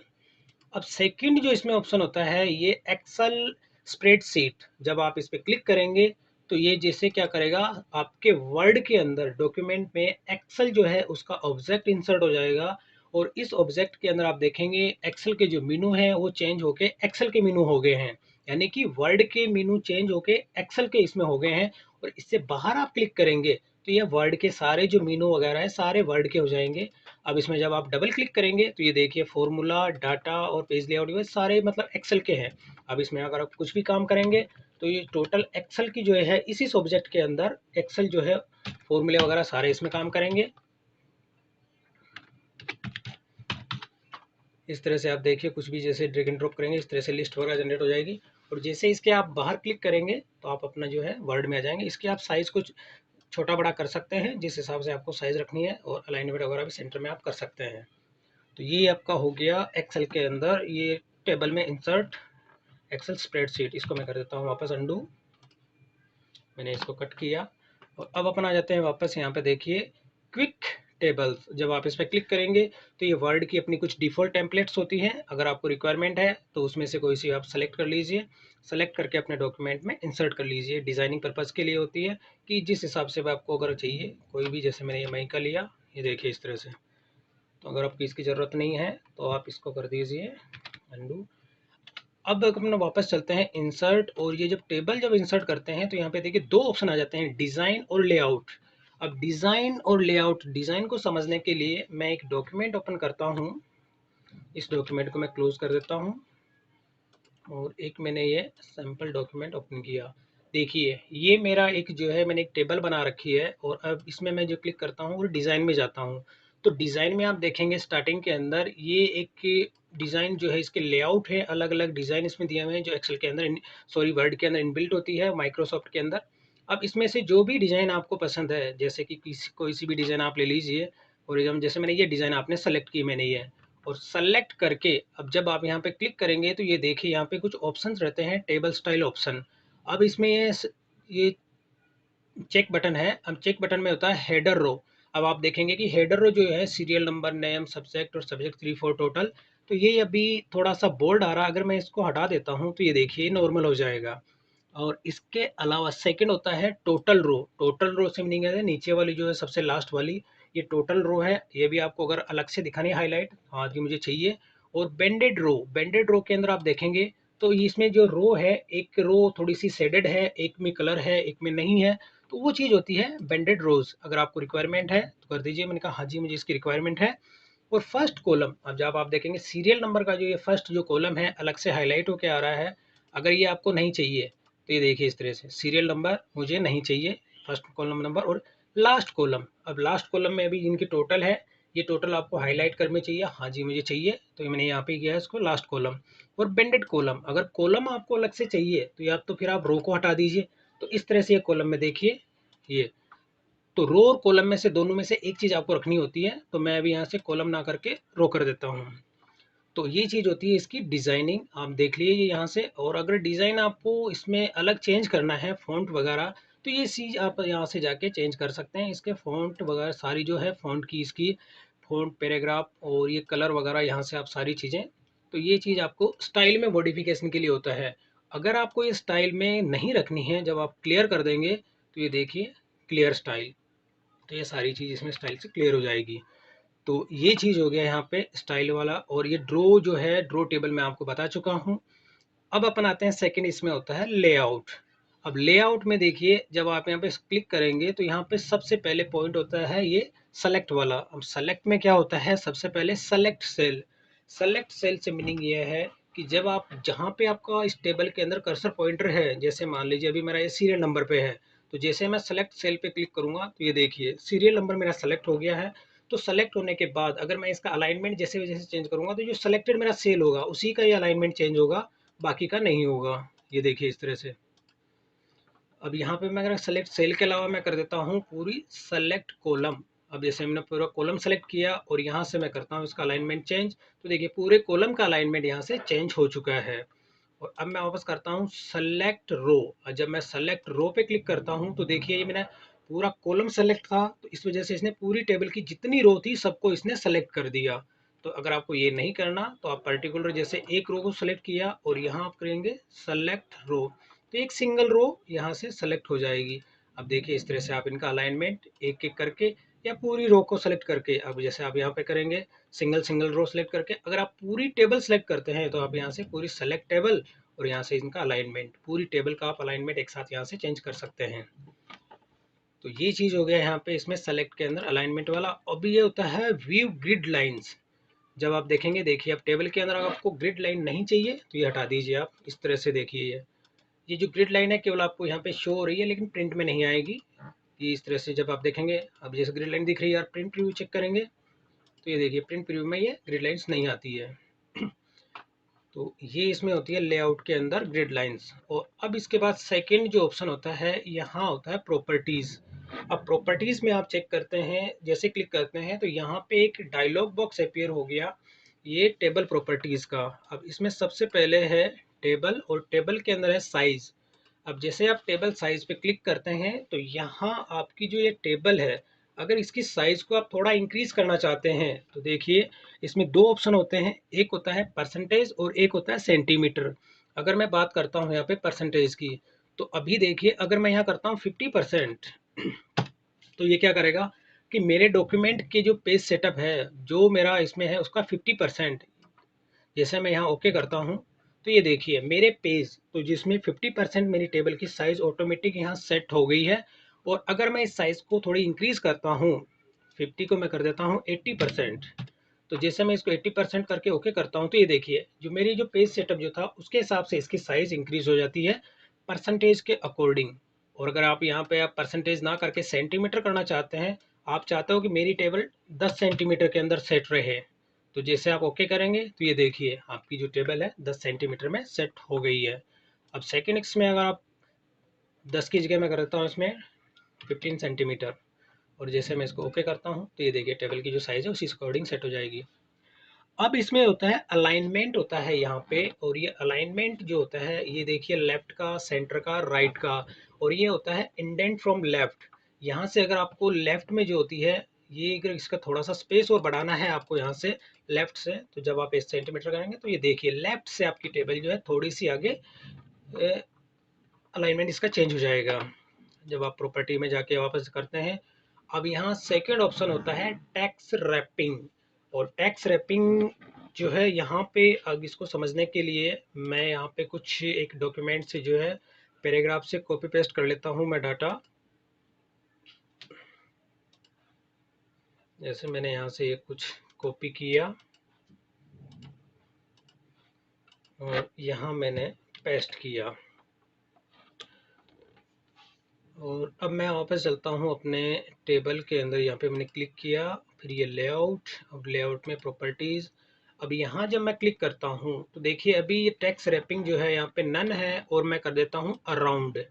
अब सेकंड जो इसमें ऑप्शन होता है ये एक्सेल स्प्रेडशीट, जब आप इस पर क्लिक करेंगे तो ये जैसे क्या करेगा, आपके वर्ड के अंदर डॉक्यूमेंट में एक्सेल जो है उसका ऑब्जेक्ट इंसर्ट हो जाएगा, और इस ऑब्जेक्ट के अंदर आप देखेंगे एक्सेल के जो मीनू हैं वो चेंज होके एक्सेल के मीनू हो गए हैं, यानी कि वर्ड के मीनू चेंज होके एक्सेल के इसमें हो गए हैं। और इससे बाहर आप क्लिक करेंगे तो ये वर्ड के सारे जो मीनू वगैरह है सारे वर्ड के हो जाएंगे। अब इसमें जब आप डबल क्लिक करेंगे तो ये देखिए फॉर्मूला, डाटा और पेज लेआउट ये सारे मतलब एक्सेल के हैं। अब इसमें अगर आप कुछ भी काम करेंगे तो ये टोटल एक्सेल की जो है इसी सब्जेक्ट के अंदर एक्सेल जो है फॉर्मूले वगैरह सारे इसमें काम करेंगे। इस तरह से आप देखिए कुछ भी जैसे ड्रैग एंड ड्रॉप करेंगे इस तरह से लिस्ट वगैरह जनरेट हो जाएगी, और जैसे इसके आप बाहर क्लिक करेंगे तो आप अपना जो है वर्ड में आ जाएंगे। इसके आप साइज़ कुछ छोटा बड़ा कर सकते हैं जिस हिसाब से आपको साइज़ रखनी है, और अलाइनमेंट वगैरह भी सेंटर में आप कर सकते हैं। तो ये आपका हो गया एक्सेल के अंदर ये टेबल में इंसर्ट एक्सेल स्प्रेडशीट। इसको मैं कर देता हूँ वापस अंडू, मैंने इसको कट किया। और अब अपन आ जाते हैं वापस यहाँ पे देखिए क्विक टेबल्स। जब आप इस पर क्लिक करेंगे तो ये वर्ड की अपनी कुछ डिफ़ॉल्ट टेम्पलेट्स होती हैं। अगर आपको रिक्वायरमेंट है तो उसमें से कोई सी आप सेलेक्ट कर लीजिए। सेलेक्ट करके अपने डॉक्यूमेंट में इंसर्ट कर लीजिए। डिज़ाइनिंग पर्पज़ के लिए होती है कि जिस हिसाब से भी आपको अगर चाहिए कोई भी, जैसे मैंने ये मई का लिया, ये देखिए इस तरह से। तो अगर आपको इसकी ज़रूरत नहीं है तो आप इसको कर दीजिए अंडू। अब अपना वापस चलते हैं इंसर्ट, और ये जब टेबल जब इंसर्ट करते हैं तो यहाँ पे देखिए दो ऑप्शन आ जाते हैं, डिज़ाइन और लेआउट। अब डिज़ाइन और लेआउट, डिज़ाइन को समझने के लिए मैं एक डॉक्यूमेंट ओपन करता हूँ। इस डॉक्यूमेंट को मैं क्लोज कर देता हूँ और एक मैंने ये सैम्पल डॉक्यूमेंट ओपन किया। देखिए ये मेरा एक जो है, मैंने एक टेबल बना रखी है और अब इसमें मैं जो क्लिक करता हूँ और डिज़ाइन में जाता हूँ तो डिज़ाइन में आप देखेंगे स्टार्टिंग के अंदर ये एक डिज़ाइन जो है, इसके लेआउट है, अलग अलग डिज़ाइन इसमें दिए हुए हैं जो एक्सेल के अंदर, सॉरी वर्ड के अंदर इनबिल्ट होती है माइक्रोसॉफ्ट के अंदर। अब इसमें से जो भी डिज़ाइन आपको पसंद है, जैसे कि कोई सी भी डिज़ाइन आप ले लीजिए, और जैसे मैंने ये डिज़ाइन आपने सेलेक्ट की, मैंने ये और सेलेक्ट करके अब जब आप यहाँ पे क्लिक करेंगे तो ये देखिए यहाँ पे कुछ ऑप्शंस रहते हैं, टेबल स्टाइल ऑप्शन। अब इसमें ये चेक बटन है। अब चेक बटन में होता है हेडर रो। अब आप देखेंगे कि हेडर रो जो है, सीरियल नंबर, नेम, सब्जेक्ट और सब्जेक्ट 3 4 टोटल, तो ये अभी थोड़ा सा बोल्ड आ रहा है। अगर मैं इसको हटा देता हूँ तो ये देखिए नॉर्मल हो जाएगा। और इसके अलावा सेकंड होता है टोटल रो। टोटल रो से मीनिंग है नीचे वाली जो है सबसे लास्ट वाली, ये टोटल रो है। ये भी आपको अगर अलग से दिखानी है हाईलाइट, हाँ कि मुझे चाहिए। और बेंडेड रो, बेंडेड रो के अंदर आप देखेंगे तो इसमें जो रो है, एक रो थोड़ी सी शेडेड है, एक में कलर है, एक में नहीं है, तो वो चीज़ होती है बेंडेड रोज। अगर आपको रिक्वायरमेंट है तो कर दीजिए। मैंने कहा हाँ जी मुझे इसकी रिक्वायरमेंट है। और फर्स्ट कॉलम, अब जब आप देखेंगे सीरियल नंबर का जो ये फर्स्ट जो कॉलम है अलग से हाईलाइट होकर आ रहा है। अगर ये आपको नहीं चाहिए तो ये देखिए इस तरह से, सीरियल नंबर मुझे नहीं चाहिए, फर्स्ट कॉलम नंबर। और लास्ट कॉलम, अब लास्ट कॉलम में अभी इनकी टोटल है, ये टोटल आपको हाईलाइट करने चाहिए, हाँ जी मुझे चाहिए, तो मैंने यहाँ पे किया है इसको लास्ट कॉलम। और बेंडेड कॉलम, अगर कॉलम आपको अलग से चाहिए तो या तो फिर आप रो को हटा दीजिए। तो इस तरह से ये कॉलम में देखिए ये, तो रो और कॉलम में से दोनों में से एक चीज़ आपको रखनी होती है। तो मैं अभी यहाँ से कॉलम ना करके रो कर देता हूँ। तो ये चीज़ होती है इसकी डिज़ाइनिंग, आप देख लीजिए यहाँ से। और अगर डिज़ाइन आपको इसमें अलग चेंज करना है, फ़ॉन्ट वगैरह, तो ये चीज़ आप यहाँ से जाके चेंज कर सकते हैं। इसके फ़ॉन्ट वगैरह सारी जो है, फ़ॉन्ट की इसकी फ़ॉन्ट, पैराग्राफ और ये कलर वगैरह, यहाँ से आप सारी चीज़ें, तो ये चीज़ आपको स्टाइल में मॉडिफिकेशन के लिए होता है। अगर आपको ये स्टाइल में नहीं रखनी है, जब आप क्लियर कर देंगे तो ये देखिए क्लियर स्टाइल, तो ये सारी चीज़ इसमें स्टाइल से क्लियर हो जाएगी। तो ये चीज़ हो गया यहाँ पे स्टाइल वाला। और ये ड्रो जो है, ड्रो टेबल मैं आपको बता चुका हूँ। अब अपन आते हैं सेकंड, इसमें होता है लेआउट। अब लेआउट में देखिए जब आप यहाँ पे क्लिक करेंगे तो यहाँ पे सबसे पहले पॉइंट होता है ये सेलेक्ट वाला। अब सेलेक्ट में क्या होता है, सबसे पहले सेलेक्ट सेल। सेलेक्ट सेल से मीनिंग ये है कि जब आप जहाँ पे आपका इस टेबल के अंदर कर्सर पॉइंटर है, जैसे मान लीजिए अभी मेरा ये सीरियल नंबर पे है, तो जैसे मैं सेलेक्ट सेल पे क्लिक करूंगा तो ये देखिए सीरियल नंबर मेरा सेलेक्ट हो गया है। तो सेलेक्ट होने के बाद अगर मैं इसका अलाइनमेंट जैसे जैसे चेंज करूंगा तो जो सेलेक्टेड मेरा सेल होगा उसी का ये अलाइनमेंट चेंज होगा, बाकी का नहीं होगा। ये देखिए इस तरह से। अब यहाँ पे मैं अगर सेलेक्ट सेल के अलावा मैं कर देता हूँ पूरी सेलेक्ट कॉलम। अब जैसे मैंने पूरा कॉलम सेलेक्ट किया और यहाँ से मैं करता हूँ इसका अलाइनमेंट चेंज, तो देखिए पूरे कॉलम का अलाइनमेंट यहाँ से चेंज हो चुका है। और अब मैं वापस करता हूँ सेलेक्ट रो। और जब मैं सेलेक्ट रो पे क्लिक करता हूँ तो देखिए ये मेरा पूरा कॉलम सेलेक्ट था, तो इस वजह से इसने पूरी टेबल की जितनी रो थी सबको इसने सेलेक्ट कर दिया। तो अगर आपको ये नहीं करना तो आप पर्टिकुलर जैसे एक रो को सेलेक्ट किया और यहाँ आप करेंगे सेलेक्ट रो, तो एक सिंगल रो यहाँ से सेलेक्ट हो जाएगी। अब देखिए इस तरह से आप इनका अलाइनमेंट एक एक करके या पूरी रो को सेलेक्ट करके, अब जैसे आप यहाँ पे करेंगे सिंगल सिंगल रो सेलेक्ट करके, अगर आप पूरी टेबल सेलेक्ट करते हैं तो आप यहाँ से पूरी सेलेक्ट टेबल और यहाँ से इनका अलाइनमेंट, पूरी टेबल का आप अलाइनमेंट एक साथ यहाँ से चेंज कर सकते हैं। तो ये चीज़ हो गया यहाँ पे इसमें सेलेक्ट के अंदर अलाइनमेंट वाला। अब ये होता है व्यू ग्रिड लाइंस। जब आप देखेंगे, देखिए अब टेबल के अंदर अगर आपको ग्रिड लाइन नहीं चाहिए तो ये हटा दीजिए आप। इस तरह से देखिए ये जो ग्रिड लाइन है केवल आपको यहाँ पे शो हो रही है लेकिन प्रिंट में नहीं आएगी। ये इस तरह से जब आप देखेंगे, अब जैसे ग्रिड लाइन दिख रही है और प्रिंट प्रीव्यू चेक करेंगे तो ये देखिए प्रिंट प्रीव्यू में ये ग्रिड लाइंस नहीं आती है। तो ये इसमें होती है लेआउट के अंदर ग्रिड लाइंस। और अब इसके बाद सेकंड जो ऑप्शन होता है यहाँ होता है प्रॉपर्टीज। अब प्रॉपर्टीज में आप चेक करते हैं, जैसे क्लिक करते हैं तो यहाँ पे एक डायलॉग बॉक्स अपीयर हो गया, ये टेबल प्रॉपर्टीज का। अब इसमें सबसे पहले है टेबल और टेबल के अंदर है साइज। अब जैसे आप टेबल साइज पे क्लिक करते हैं तो यहाँ आपकी जो ये टेबल है, अगर इसकी साइज़ को आप थोड़ा इंक्रीज़ करना चाहते हैं तो देखिए इसमें 2 ऑप्शन होते हैं, एक होता है परसेंटेज और एक होता है सेंटीमीटर। अगर मैं बात करता हूँ यहाँ पे परसेंटेज की, तो अभी देखिए अगर मैं यहाँ करता हूँ 50%, तो ये क्या करेगा कि मेरे डॉक्यूमेंट के जो पेज सेटअप है, जो मेरा इसमें है उसका 50%, जैसे मैं यहाँ ओके करता हूँ तो ये देखिए मेरे पेज तो जिसमें 50% मेरी टेबल की साइज़ ऑटोमेटिक यहाँ सेट हो गई है। और अगर मैं इस साइज़ को थोड़ी इंक्रीज़ करता हूँ, 50 को मैं कर देता हूँ 80%, तो जैसे मैं इसको 80% करके ओके करता हूँ तो ये देखिए जो मेरी जो पेज सेटअप जो था उसके हिसाब से इसकी साइज़ इंक्रीज़ हो जाती है परसेंटेज के अकॉर्डिंग। और अगर आप यहाँ पे आप परसेंटेज ना करके सेंटीमीटर करना चाहते हैं, आप चाहते हो कि मेरी टेबल 10 सेंटीमीटर के अंदर सेट रहे, तो जैसे आप ओके करेंगे तो ये देखिए आपकी जो टेबल है 10 सेंटीमीटर में सेट हो गई है। अब सेकेंड एक्स में अगर आप 10 की जगह मैं करता हूँ इसमें 15 सेंटीमीटर, और जैसे मैं इसको ओके करता हूँ तो ये देखिए टेबल की जो साइज़ है उसी अकॉर्डिंग सेट हो जाएगी। अब इसमें होता है अलाइनमेंट होता है यहाँ पे, और ये अलाइनमेंट जो होता है ये देखिए लेफ्ट का, सेंटर का, राइट का, और ये होता है इंडेंट फ्रॉम लेफ्ट। यहाँ से अगर आपको लेफ्ट में जो होती है, ये अगर इसका थोड़ा सा स्पेस और बढ़ाना है आपको यहाँ से लेफ्ट से, तो जब आप 1 सेंटीमीटर करेंगे तो ये देखिए लेफ्ट से आपकी टेबल जो है थोड़ी सी आगे अलाइनमेंट इसका चेंज हो जाएगा जब आप प्रॉपर्टी में जाके वापस करते हैं। अब यहाँ सेकेंड ऑप्शन होता है टैक्स रैपिंग, और टैक्स रैपिंग जो है यहाँ पे, अब इसको समझने के लिए मैं यहाँ पे कुछ एक डॉक्यूमेंट से जो है पैराग्राफ से कॉपी पेस्ट कर लेता हूँ मैं डाटा। जैसे मैंने यहाँ से कुछ कॉपी किया और यहाँ मैंने पेस्ट किया, और अब मैं वापस चलता हूँ अपने टेबल के अंदर। यहाँ पे मैंने क्लिक किया, फिर ये लेआउट, अब लेआउट में प्रॉपर्टीज़। अब यहाँ जब मैं क्लिक करता हूँ तो देखिए अभी ये टेक्स्ट रैपिंग जो है यहाँ पे नन है, और मैं कर देता हूँ अराउंड।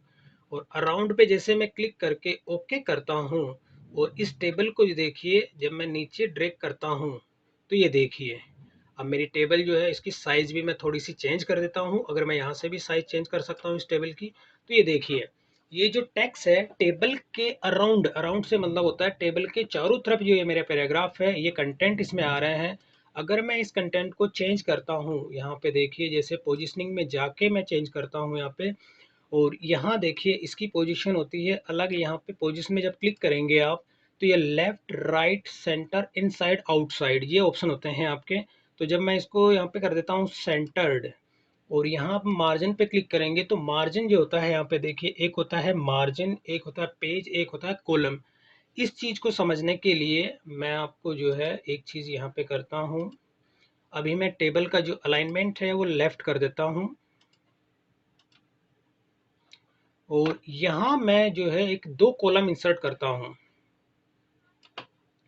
और अराउंड पे जैसे मैं क्लिक करके ओके करता हूँ, और इस टेबल को देखिए जब मैं नीचे ड्रैग करता हूँ तो ये देखिए अब मेरी टेबल जो है इसकी साइज़ भी मैं थोड़ी सी चेंज कर देता हूँ। अगर मैं यहाँ से भी साइज़ चेंज कर सकता हूँ इस टेबल की, तो ये देखिए ये जो टेक्स्ट है टेबल के अराउंड, अराउंड से मतलब होता है टेबल के चारों तरफ जो ये मेरा पैराग्राफ है, ये कंटेंट इसमें आ रहे हैं। अगर मैं इस कंटेंट को चेंज करता हूँ यहाँ पे देखिए, जैसे पोजीशनिंग में जाके मैं चेंज करता हूँ यहाँ पे, और यहाँ देखिए इसकी पोजीशन होती है अलग। यहाँ पे पोजीशन में जब क्लिक करेंगे आप तो ये left, right, centre, inside, outside, ये ऑप्शन होते हैं आपके। तो जब मैं इसको यहाँ पे कर देता हूँ सेंटर्ड, और यहाँ आप मार्जिन पे क्लिक करेंगे तो मार्जिन जो होता है यहाँ पे देखिए, एक होता है मार्जिन, एक होता है पेज, एक होता है कॉलम। इस चीज़ को समझने के लिए मैं आपको जो है एक चीज़ यहाँ पे करता हूँ। अभी मैं टेबल का जो अलाइनमेंट है वो लेफ्ट कर देता हूँ, और यहाँ मैं जो है एक 2 कॉलम इंसर्ट करता हूँ,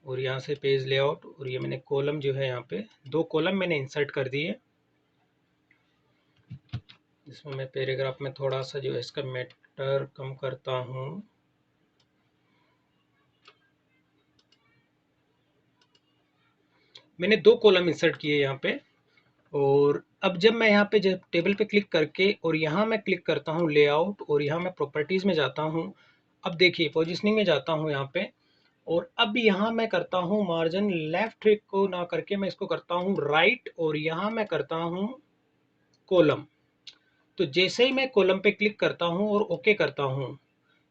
और यहाँ से पेज लेआउट, और ये मैंने कॉलम जो है यहाँ पे 2 कॉलम मैंने इंसर्ट कर दिए। इसमें मैं पैराग्राफ में थोड़ा सा जो है इसका मैटर कम करता हूँ। मैंने 2 कॉलम इंसर्ट किए यहाँ पे, और अब जब मैं यहाँ पे जब टेबल पे क्लिक करके और यहाँ मैं क्लिक करता हूँ लेआउट, और यहाँ मैं प्रॉपर्टीज़ में जाता हूँ। अब देखिए पोजीशनिंग में जाता हूँ यहाँ पे, और अब यहाँ मैं करता हूँ मार्जिन लेफ्ट को ना करके मैं इसको करता हूँ राइट, और यहाँ मैं करता हूँ कॉलम। तो जैसे ही मैं कॉलम पे क्लिक करता हूँ और ओके करता हूँ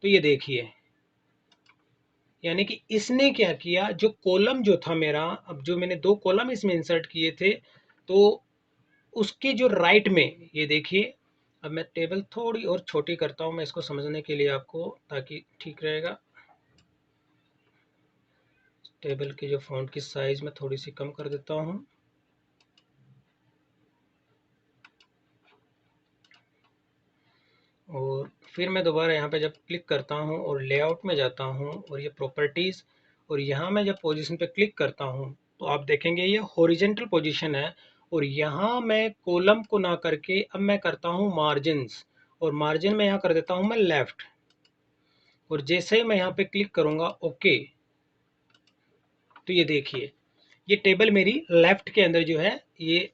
तो ये देखिए यानी कि इसने क्या किया, जो कॉलम जो था मेरा, अब जो मैंने 2 कॉलम इसमें इंसर्ट किए थे, तो उसके जो राइट में ये देखिए, अब मैं टेबल थोड़ी और छोटी करता हूँ मैं इसको समझने के लिए आपको, ताकि ठीक रहेगा। टेबल की जो फ़ॉन्ट की साइज़ मैं थोड़ी सी कम कर देता हूँ, और फिर मैं दोबारा यहाँ पे जब क्लिक करता हूँ और लेआउट में जाता हूँ और ये प्रॉपर्टीज़, और यहाँ मैं जब पोजीशन पे क्लिक करता हूँ तो आप देखेंगे ये हॉरिजेंटल पोजीशन है। और यहाँ मैं कॉलम को ना करके अब मैं करता हूँ मार्जिन्स, और मार्जिन में यहाँ कर देता हूँ मैं लेफ़्ट, और जैसे ही मैं यहाँ पे क्लिक करूँगा ओके, तो ये देखिए ये टेबल मेरी लेफ़्ट के अंदर जो है ये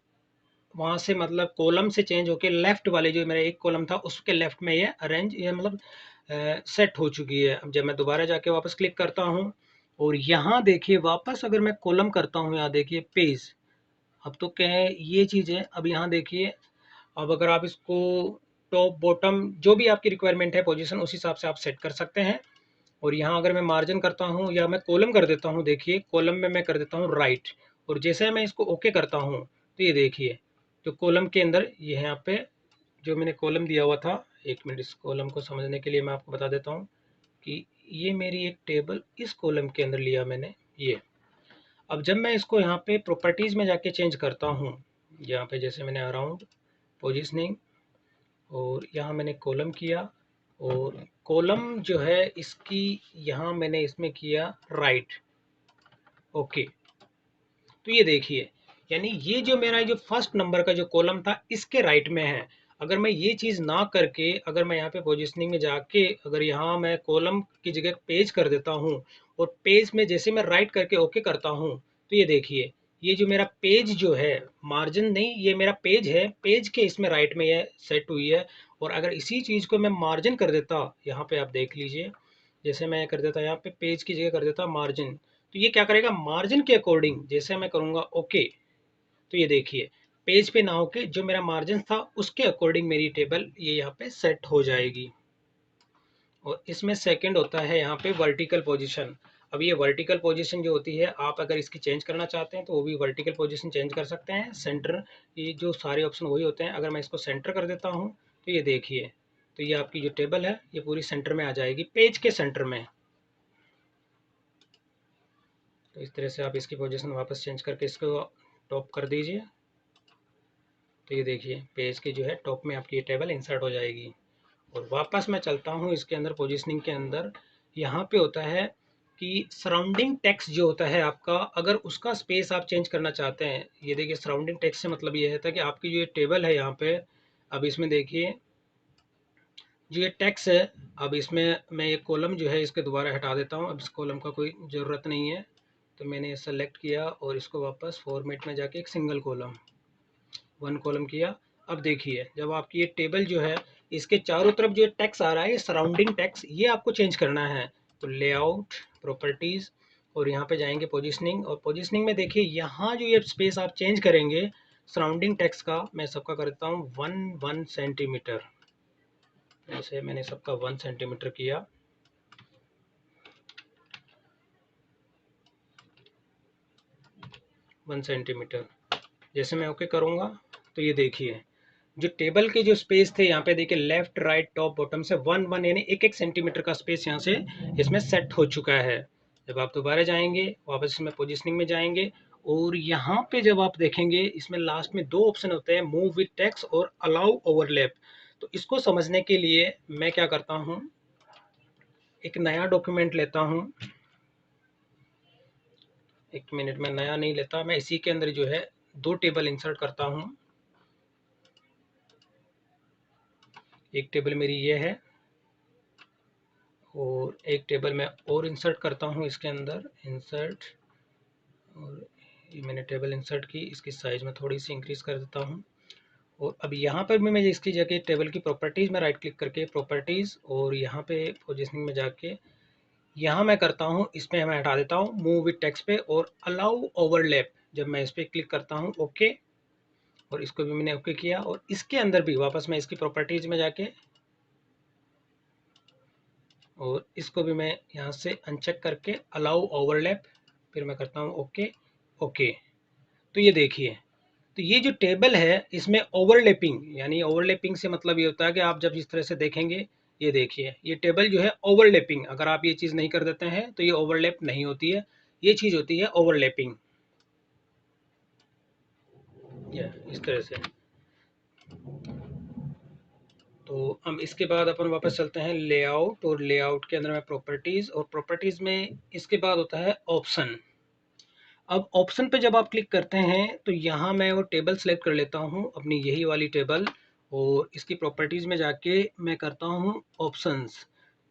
वहाँ से मतलब कॉलम से चेंज होके लेफ्ट वाले जो मेरा एक कॉलम था उसके लेफ्ट में ये अरेंज, ये मतलब सेट हो चुकी है। अब जब मैं दोबारा जाके वापस क्लिक करता हूँ और यहाँ देखिए वापस अगर मैं कॉलम करता हूँ, यहाँ देखिए पेज, अब तो क्या है ये चीज़ है। अब यहाँ देखिए, अब अगर आप इसको टॉप बॉटम जो भी आपकी रिक्वायरमेंट है पोजीशन उस हिसाब से आप सेट कर सकते हैं। और यहाँ अगर मैं मार्जिन करता हूँ या मैं कॉलम कर देता हूँ, देखिए कॉलम में मैं कर देता हूँ राइट, और जैसे मैं इसको ओके करता हूँ तो ये देखिए तो कॉलम के अंदर ये है, यहाँ पे जो मैंने कॉलम दिया हुआ था, एक मिनट इस कॉलम को समझने के लिए मैं आपको बता देता हूँ कि ये मेरी एक टेबल इस कॉलम के अंदर लिया मैंने ये। अब जब मैं इसको यहाँ पे प्रॉपर्टीज़ में जाके चेंज करता हूँ, यहाँ पे जैसे मैंने अराउंड पोजिशनिंग और यहाँ मैंने कॉलम किया, और कॉलम जो है इसकी यहाँ मैंने इसमें किया राइट, ओके। तो ये देखिए यानी ये जो मेरा जो फर्स्ट नंबर का जो कॉलम था इसके राइट में है। अगर मैं ये चीज़ ना करके अगर मैं यहाँ पे पोजिशनिंग में जाके अगर यहाँ मैं कॉलम की जगह पेज कर देता हूँ, और पेज में जैसे मैं राइट करके ओके करता हूँ, तो ये देखिए ये जो मेरा पेज जो है, मार्जिन नहीं, ये मेरा पेज है, पेज के इसमें राइट में ये सेट हुई है। और अगर इसी चीज़ को मैं मार्जिन कर देता, यहाँ पे आप देख लीजिए, जैसे मैं कर देता यहाँ पे पेज की जगह कर देता मार्जिन, तो ये क्या करेगा मार्जिन के अकॉर्डिंग जैसे मैं करूँगा ओके, तो ये देखिए पेज पे ना होके जो मेरा मार्जिन था उसके अकॉर्डिंग मेरी टेबल ये यहाँ पे सेट हो जाएगी। और इसमें सेकंड होता है यहाँ पे वर्टिकल पोजीशन। अब ये वर्टिकल पोजीशन जो होती है, आप अगर इसकी चेंज करना चाहते हैं तो वो भी वर्टिकल पोजीशन चेंज कर सकते हैं। सेंटर, ये जो सारे ऑप्शन वही होते हैं। अगर मैं इसको सेंटर कर देता हूँ तो ये देखिए, तो ये आपकी जो टेबल है ये पूरी सेंटर में आ जाएगी, पेज के सेंटर में। तो इस तरह से आप इसकी पोजीशन वापस चेंज करके इसको टॉप कर दीजिए, तो ये देखिए पेज की जो है टॉप में आपकी ये टेबल इंसर्ट हो जाएगी। और वापस मैं चलता हूँ इसके अंदर पोजीशनिंग के अंदर, यहाँ पे होता है कि सराउंडिंग टेक्स्ट जो होता है आपका, अगर उसका स्पेस आप चेंज करना चाहते हैं, ये देखिए सराउंडिंग टेक्स्ट से मतलब ये है कि आपकी जो ये टेबल है यहाँ पे, अब इसमें देखिए जो ये टेक्स्ट है, अब इसमें मैं ये कॉलम जो है इसके दोबारा हटा देता हूँ, अब इस कॉलम का कोई ज़रूरत नहीं है। तो मैंने सेलेक्ट किया और इसको वापस फॉर्मेट में जाके एक सिंगल कॉलम, वन कॉलम किया। अब देखिए जब आपकी ये टेबल जो है इसके चारों तरफ जो टेक्स्ट आ रहा है, ये सराउंडिंग टेक्स्ट, ये आपको चेंज करना है। तो लेआउट, प्रॉपर्टीज, और यहाँ पे जाएंगे पोजीशनिंग, और पोजीशनिंग में देखिए यहाँ जो ये स्पेस आप चेंज करेंगे सराउंडिंग टेक्स्ट का, मैं सबका करता हूँ 1 सेंटीमीटर। जैसे मैंने सबका 1 सेंटीमीटर किया, 1 सेंटीमीटर। जैसे मैं ओके करूँगा तो ये देखिए जो टेबल के जो स्पेस थे यहाँ पे देखिए लेफ्ट राइट टॉप बॉटम से 1 1 यानी 1 1 सेंटीमीटर का स्पेस यहाँ से इसमें सेट हो चुका है। जब आप दोबारा जाएंगे वापस इसमें पोजीशनिंग में जाएंगे, और यहाँ पे जब आप देखेंगे इसमें लास्ट में दो ऑप्शन होते हैं, मूव विथ टेक्स्ट और अलाउ ओवरलैप। तो इसको समझने के लिए मैं क्या करता हूँ, एक नया डॉक्यूमेंट लेता हूँ, एक मिनट में नया नहीं लेता, मैं इसी के अंदर जो है दो टेबल इंसर्ट करता हूँ। एक टेबल मेरी ये है और एक टेबल मैं और इंसर्ट करता हूँ इसके अंदर, इंसर्ट, और ये मैंने टेबल इंसर्ट की, इसकी साइज़ में थोड़ी सी इंक्रीज़ कर देता हूँ। और अब यहाँ पर भी मैं इसकी जगह टेबल की प्रॉपर्टीज़ में राइट क्लिक करके प्रॉपर्टीज़, और यहाँ पे पोजीशनिंग में जाके यहाँ मैं करता हूँ, इसमें मैं हटा देता हूँ मूव विथ टेक्स्ट पे, और अलाउ ओवरलैप जब मैं इस पर क्लिक करता हूँ ओके, और इसको भी मैंने ओके किया। और इसके अंदर भी वापस मैं इसकी प्रॉपर्टीज़ में जाके और इसको भी मैं यहाँ से अनचेक करके अलाउ ओवरलैप, फिर मैं करता हूँ ओके, ओके। तो ये देखिए, तो ये जो टेबल है इसमें ओवरलैपिंग, यानी ओवरलैपिंग से मतलब ये होता है कि आप जब इस तरह से देखेंगे, ये देखिए ये टेबल जो है ओवरलैपिंग, अगर आप ये चीज़ नहीं कर देते हैं तो ये ओवरलैप नहीं होती है, ये चीज़ होती है ओवरलैपिंग, ये इस तरह से। तो हम इसके बाद अपन वापस चलते हैं लेआउट, और लेआउट के अंदर में प्रॉपर्टीज़, और प्रॉपर्टीज़ में इसके बाद होता है ऑप्शन। अब ऑप्शन पे जब आप क्लिक करते हैं तो यहाँ मैं वो टेबल सेलेक्ट कर लेता हूँ, अपनी यही वाली टेबल, और इसकी प्रॉपर्टीज़ में जाके मैं करता हूँ ऑप्शंस।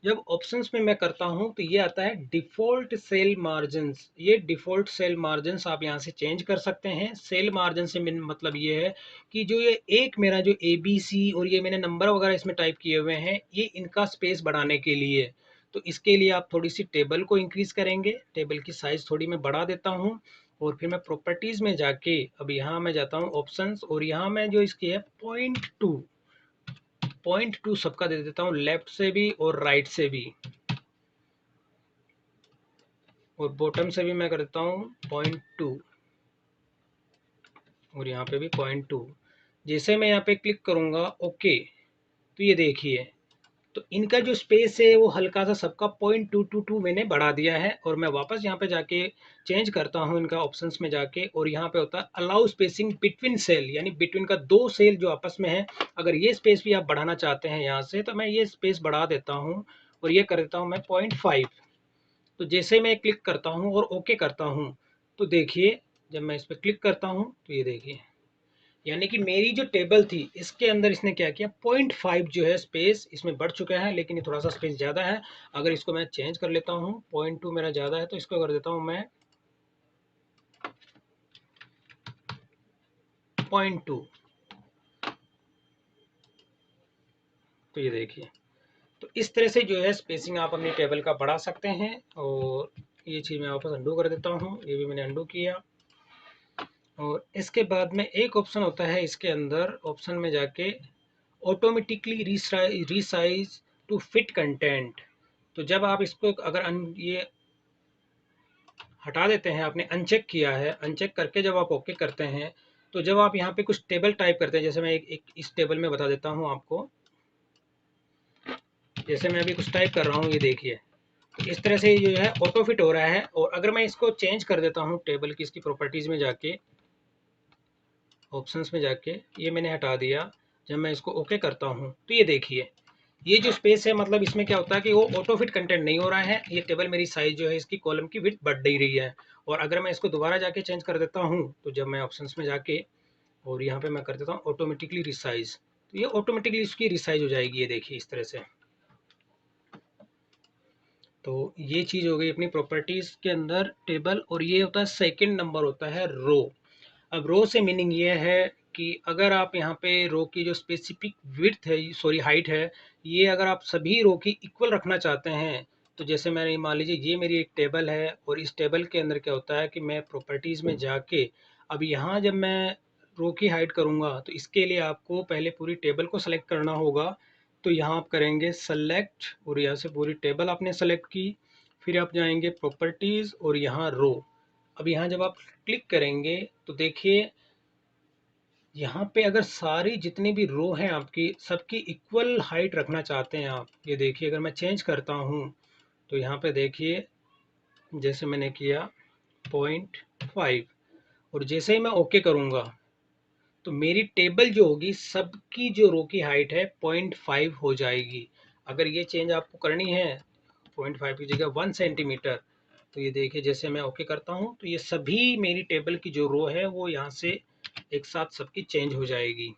जब ऑप्शंस में मैं करता हूँ तो ये आता है डिफ़ॉल्ट सेल मार्जिनस। ये डिफ़ॉल्ट सेल मार्जिनस आप यहाँ से चेंज कर सकते हैं। सेल मार्जिन से मतलब ये है कि जो ये एक मेरा जो ABC और ये मैंने नंबर वगैरह इसमें टाइप किए हुए हैं, ये इनका स्पेस बढ़ाने के लिए। तो इसके लिए आप थोड़ी सी टेबल को इंक्रीज करेंगे, टेबल की साइज थोड़ी मैं बढ़ा देता हूँ और फिर मैं प्रॉपर्टीज में जाके अब यहाँ मैं जाता हूँ ऑप्शंस और यहाँ मैं जो इसकी है 0.2 सबका दे देता हूँ, लेफ्ट से भी और राइट से भी, और बॉटम से भी मैं कर देता हूँ 0.2 और यहाँ पे भी 0.2। जैसे मैं यहाँ पे क्लिक करूँगा ओके, तो ये देखिए तो इनका जो स्पेस है वो हल्का सा सबका 0.222 मैंने बढ़ा दिया है। और मैं वापस यहाँ पे जाके चेंज करता हूँ इनका ऑप्शंस में जाके, और यहाँ पे होता है अलाउ स्पेसिंग बिटवीन सेल, यानी बिटवीन का दो सेल जो आपस में है, अगर ये स्पेस भी आप बढ़ाना चाहते हैं यहाँ से तो मैं ये स्पेस बढ़ा देता हूँ और ये कर देता हूँ मैं 0.5। तो जैसे मैं क्लिक करता हूँ और ओके करता हूँ तो देखिए जब मैं इस पर क्लिक करता हूँ तो ये देखिए, यानी कि मेरी जो टेबल थी इसके अंदर इसने क्या किया 0.5 जो है स्पेस इसमें बढ़ चुका है, लेकिन ये थोड़ा सा स्पेस ज़्यादा है। अगर इसको मैं चेंज कर लेता हूँ 0.2 मेरा ज़्यादा है तो इसको कर देता हूँ मैं 0.2। तो ये देखिए तो इस तरह से जो है स्पेसिंग आप अपनी टेबल का बढ़ा सकते हैं। और ये चीज़ मैं वापस अंडू कर देता हूँ, ये भी मैंने अंडू किया। और इसके बाद में एक ऑप्शन होता है इसके अंदर, ऑप्शन में जाके automatically resize to fit content. तो जब आप इसको अगर ये हटा देते हैं, आपने अनचेक किया है, अनचेक करके जब आप ओके करते हैं तो जब आप यहाँ पे कुछ टेबल टाइप करते हैं, जैसे मैं एक इस टेबल में बता देता हूँ आपको, जैसे मैं अभी कुछ टाइप कर रहा हूँ ये देखिए तो इस तरह से ये जो है ऑटो फिट हो रहा है। और अगर मैं इसको चेंज कर देता हूँ टेबल की, इसकी प्रॉपर्टीज में जाके ऑप्शंस में जाके ये मैंने हटा दिया, जब मैं इसको ओके करता हूँ तो ये देखिए ये जो स्पेस है मतलब इसमें क्या होता है कि वो ऑटो फिट कंटेंट नहीं हो रहा है, ये टेबल मेरी साइज जो है इसकी कॉलम की विड्थ बढ़ नहीं रही है। और अगर मैं इसको दोबारा जाके चेंज कर देता हूँ तो जब मैं ऑप्शंस में जाके और यहाँ पे मैं कर देता हूँ ऑटोमेटिकली रिसाइज, तो ये ऑटोमेटिकली इसकी रिसाइज हो जाएगी, ये देखिए इस तरह से। तो ये चीज़ हो गई अपनी प्रॉपर्टीज़ के अंदर टेबल। और ये होता है सेकंड नंबर होता है रो। अब रो से मीनिंग ये है कि अगर आप यहाँ पे रो की जो स्पेसिफिक विड्थ है, सॉरी हाइट है, ये अगर आप सभी रो की इक्वल रखना चाहते हैं तो जैसे मैंने मान लीजिए ये मेरी एक टेबल है और इस टेबल के अंदर क्या होता है कि मैं प्रॉपर्टीज़ में जाके अब यहाँ जब मैं रो की हाइट करूँगा तो इसके लिए आपको पहले पूरी टेबल को सेलेक्ट करना होगा। तो यहाँ आप करेंगे सेलेक्ट और यहाँ से पूरी टेबल आपने सेलेक्ट की, फिर आप जाएंगे प्रॉपर्टीज़ और यहाँ रो। अब यहाँ जब आप क्लिक करेंगे तो देखिए यहाँ पे अगर सारी जितनी भी रो हैं आपकी सबकी इक्वल हाइट रखना चाहते हैं आप, ये देखिए अगर मैं चेंज करता हूँ तो यहाँ पे देखिए जैसे मैंने किया 0.5 और जैसे ही मैं ओके करूँगा तो मेरी टेबल जो होगी सबकी जो रो की हाइट है 0.5 हो जाएगी। अगर ये चेंज आपको करनी है 0.5 की जगह 1 सेंटीमीटर, तो ये देखिए जैसे मैं ओके करता हूँ तो ये सभी मेरी टेबल की जो रो है वो यहाँ से एक साथ सबकी चेंज हो जाएगी।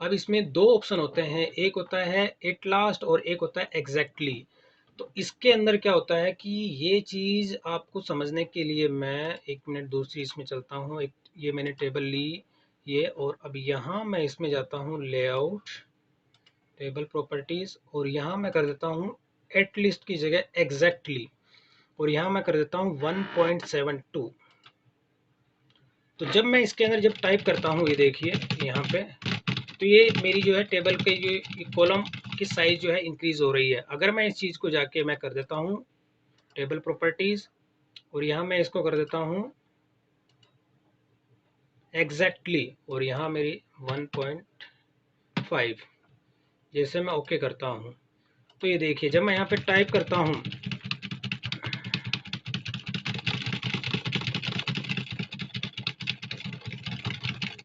अब इसमें दो ऑप्शन होते हैं, एक होता है एट लास्ट और एक होता है एग्जैक्टली। तो इसके अंदर क्या होता है कि ये चीज़ आपको समझने के लिए मैं एक मिनट दूसरी इसमें चलता हूँ। एक ये मैंने टेबल ली ये, और अब यहाँ मैं इसमें जाता हूँ लेआउट टेबल प्रॉपर्टीज और यहाँ मैं कर देता हूँ एट लिस्ट की जगह एग्जैक्टली और यहाँ मैं कर देता हूँ 1.72। तो जब मैं इसके अंदर जब टाइप करता हूँ ये देखिए यहाँ पे तो ये मेरी जो है टेबल के जो कॉलम की साइज जो है इंक्रीज हो रही है। अगर मैं इस चीज़ को जाके मैं कर देता हूँ टेबल प्रॉपर्टीज और यहाँ मैं इसको कर देता हूँ एग्जैक्टली और यहाँ मेरी 1.5, जैसे मैं ओके करता हूँ तो ये देखिए जब मैं यहाँ पे टाइप करता हूँ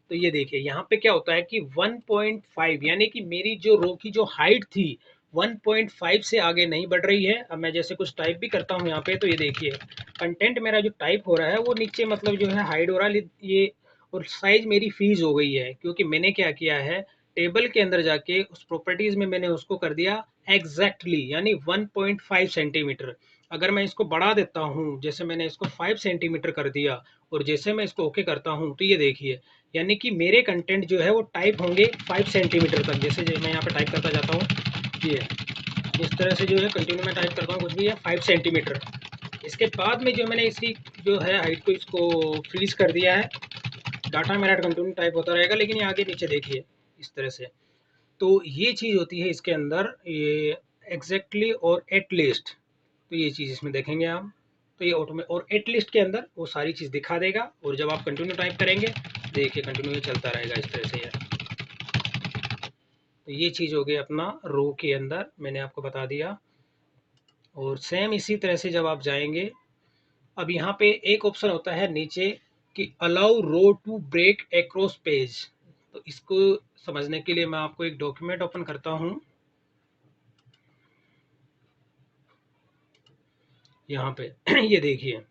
तो ये देखिए यहाँ पे क्या होता है कि 1.5 यानी कि मेरी जो रो की जो हाइट थी 1.5 से आगे नहीं बढ़ रही है। अब मैं जैसे कुछ टाइप भी करता हूँ यहाँ पे तो ये देखिए कंटेंट मेरा जो टाइप हो रहा है वो नीचे मतलब जो है हाइड हो रहा है ये, और साइज मेरी फ्रीज हो गई है क्योंकि मैंने क्या किया है टेबल के अंदर जाके उस प्रॉपर्टीज में मैंने उसको कर दिया एग्जैक्टली यानी 1.5 सेंटीमीटर। अगर मैं इसको बढ़ा देता हूँ जैसे मैंने इसको 5 सेंटीमीटर कर दिया और जैसे मैं इसको ओके करता हूँ तो ये देखिए यानी कि मेरे कंटेंट जो है वो टाइप होंगे 5 सेंटीमीटर तक। जैसे मैं यहाँ पे टाइप करता जाता हूँ ये इस तरह से जो है कंटिन्यू में टाइप करता हूँ कुछ भी है 5 सेंटीमीटर। इसके बाद में जो मैंने इसकी जो है हाइट को इसको फ्रीज कर दिया है। डाटा मेरा कंटिन्यू टाइप होता रहेगा, लेकिन ये आगे नीचे देखिए इस तरह से। तो ये चीज़ होती है इसके अंदर, ये एग्जैक्टली और एट लिस्ट। तो ये चीज़ इसमें देखेंगे आप, तो ये ऑटोमेटिक और एट लिस्ट के अंदर वो सारी चीज़ दिखा देगा। और जब आप कंटिन्यू टाइप करेंगे, देखिए कंटिन्यू चलता रहेगा इस तरह से ये। तो ये चीज़ हो गई अपना रो के अंदर, मैंने आपको बता दिया। और सेम इसी तरह से जब आप जाएंगे, अब यहाँ पे एक ऑप्शन होता है नीचे कि allow row to break across page. तो इसको समझने के लिए मैं आपको एक डॉक्यूमेंट ओपन करता हूँ। यहाँ पे ये देखिए,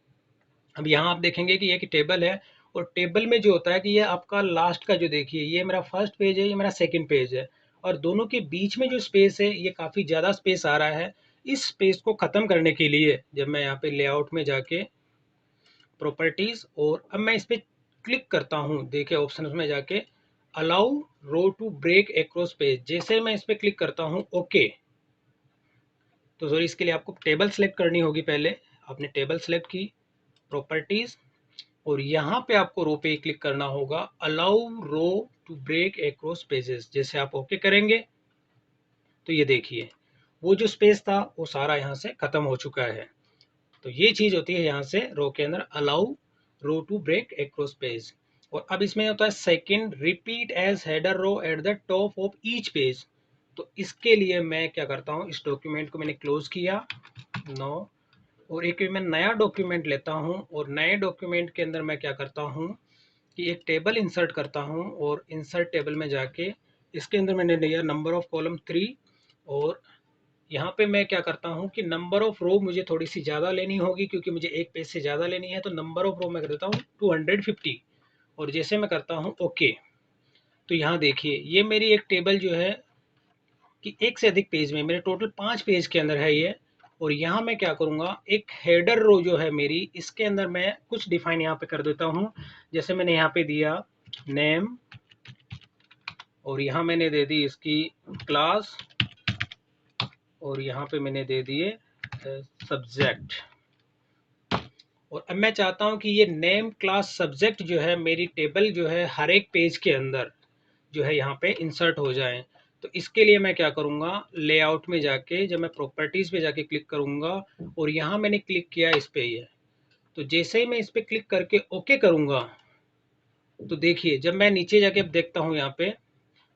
अब यहाँ आप देखेंगे कि ये एक टेबल है, और टेबल में जो होता है कि ये आपका लास्ट का जो देखिए, ये मेरा फर्स्ट पेज है, ये मेरा सेकंड पेज है, और दोनों के बीच में जो स्पेस है ये काफ़ी ज़्यादा स्पेस आ रहा है। इस स्पेस को ख़त्म करने के लिए जब मैं यहाँ पे लेआउट में जाके प्रॉपर्टीज, और अब मैं इस पर क्लिक करता हूँ, देखिए ऑप्शन में जाके allow row to break across page, जैसे मैं इस पर क्लिक करता हूँ ओके। तो सॉरी, इसके लिए आपको टेबल सेलेक्ट करनी होगी। पहले आपने टेबल सेलेक्ट की, प्रॉपर्टीज, और यहाँ पे आपको रो पे क्लिक करना होगा, allow row to break across pages. जैसे आप ओके करेंगे तो ये देखिए वो जो स्पेस था वो सारा यहाँ से खत्म हो चुका है। तो ये चीज होती है यहाँ से रो के अंदर, allow row to break across page. और अब इसमें होता है second, repeat as header row at the top of each page. तो इसके लिए मैं क्या करता हूँ, इस डॉक्यूमेंट को मैंने क्लोज किया, नो, और एक मैं नया डॉक्यूमेंट लेता हूँ, और नए डॉक्यूमेंट के अंदर मैं क्या करता हूँ कि एक टेबल इंसर्ट करता हूँ, और इंसर्ट टेबल में जाके इसके अंदर मैंने लिया नंबर ऑफ कॉलम 3, और यहाँ पे मैं क्या करता हूँ कि नंबर ऑफ रो मुझे थोड़ी सी ज़्यादा लेनी होगी, क्योंकि मुझे एक पेज से ज़्यादा लेनी है। तो नंबर ऑफ रो मैं कर देता हूँ 250, और जैसे मैं करता हूँ ओके, तो यहाँ देखिए ये मेरी एक टेबल जो है कि एक से अधिक पेज में, मेरे टोटल 5 पेज के अंदर है ये। और यहाँ मैं क्या करूँगा, एक हेडर रो जो है मेरी, इसके अंदर मैं कुछ डिफाइन यहाँ पे कर देता हूँ। जैसे मैंने यहाँ पे दिया नेम, और यहाँ मैंने दे दी इसकी क्लास, और यहाँ पे मैंने दे दिए सब्जेक्ट। और अब मैं चाहता हूँ कि ये नेम क्लास सब्जेक्ट जो है मेरी टेबल जो है हर एक पेज के अंदर जो है यहाँ पे इंसर्ट हो जाए। तो इसके लिए मैं क्या करूँगा, लेआउट में जाके जब मैं प्रॉपर्टीज पे जाके क्लिक करूँगा, और यहाँ मैंने क्लिक किया इस पे, ये तो जैसे ही मैं इस पे क्लिक करके ओके करूँगा, तो देखिए जब मैं नीचे जाके अब देखता हूँ यहाँ पे,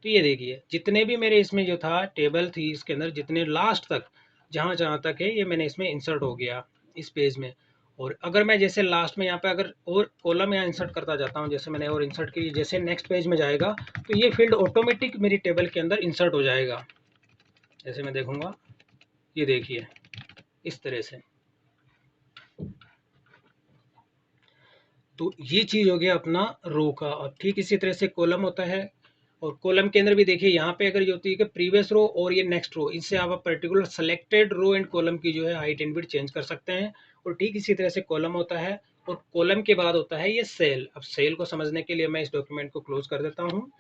तो ये देखिए जितने भी मेरे इसमें जो था टेबल थी इसके अंदर, जितने लास्ट तक जहाँ जहाँ तक है ये मैंने इसमें इंसर्ट हो गया इस पेज में। और अगर मैं जैसे लास्ट में यहाँ पे अगर और कॉलम यहाँ इंसर्ट करता जाता हूँ, जैसे मैंने और इंसर्ट की, जैसे नेक्स्ट पेज में जाएगा तो ये फील्ड ऑटोमेटिक मेरी टेबल के अंदर इंसर्ट हो जाएगा। जैसे मैं देखूंगा, ये देखिए इस तरह से। तो ये चीज़ हो गया अपना रो का। और ठीक इसी तरह से कॉलम होता है, और कॉलम के अंदर भी देखिए यहाँ पे अगर जो होती है कि प्रीवियस रो और ये नेक्स्ट रो, इससे आप particular selected row and column की जो है हाइट एंड विड्थ चेंज कर सकते हैं। और ठीक इसी तरह से कॉलम होता है, और कॉलम के बाद होता है ये सेल। अब सेल को समझने के लिए मैं इस डॉक्यूमेंट को क्लोज कर देता हूँ,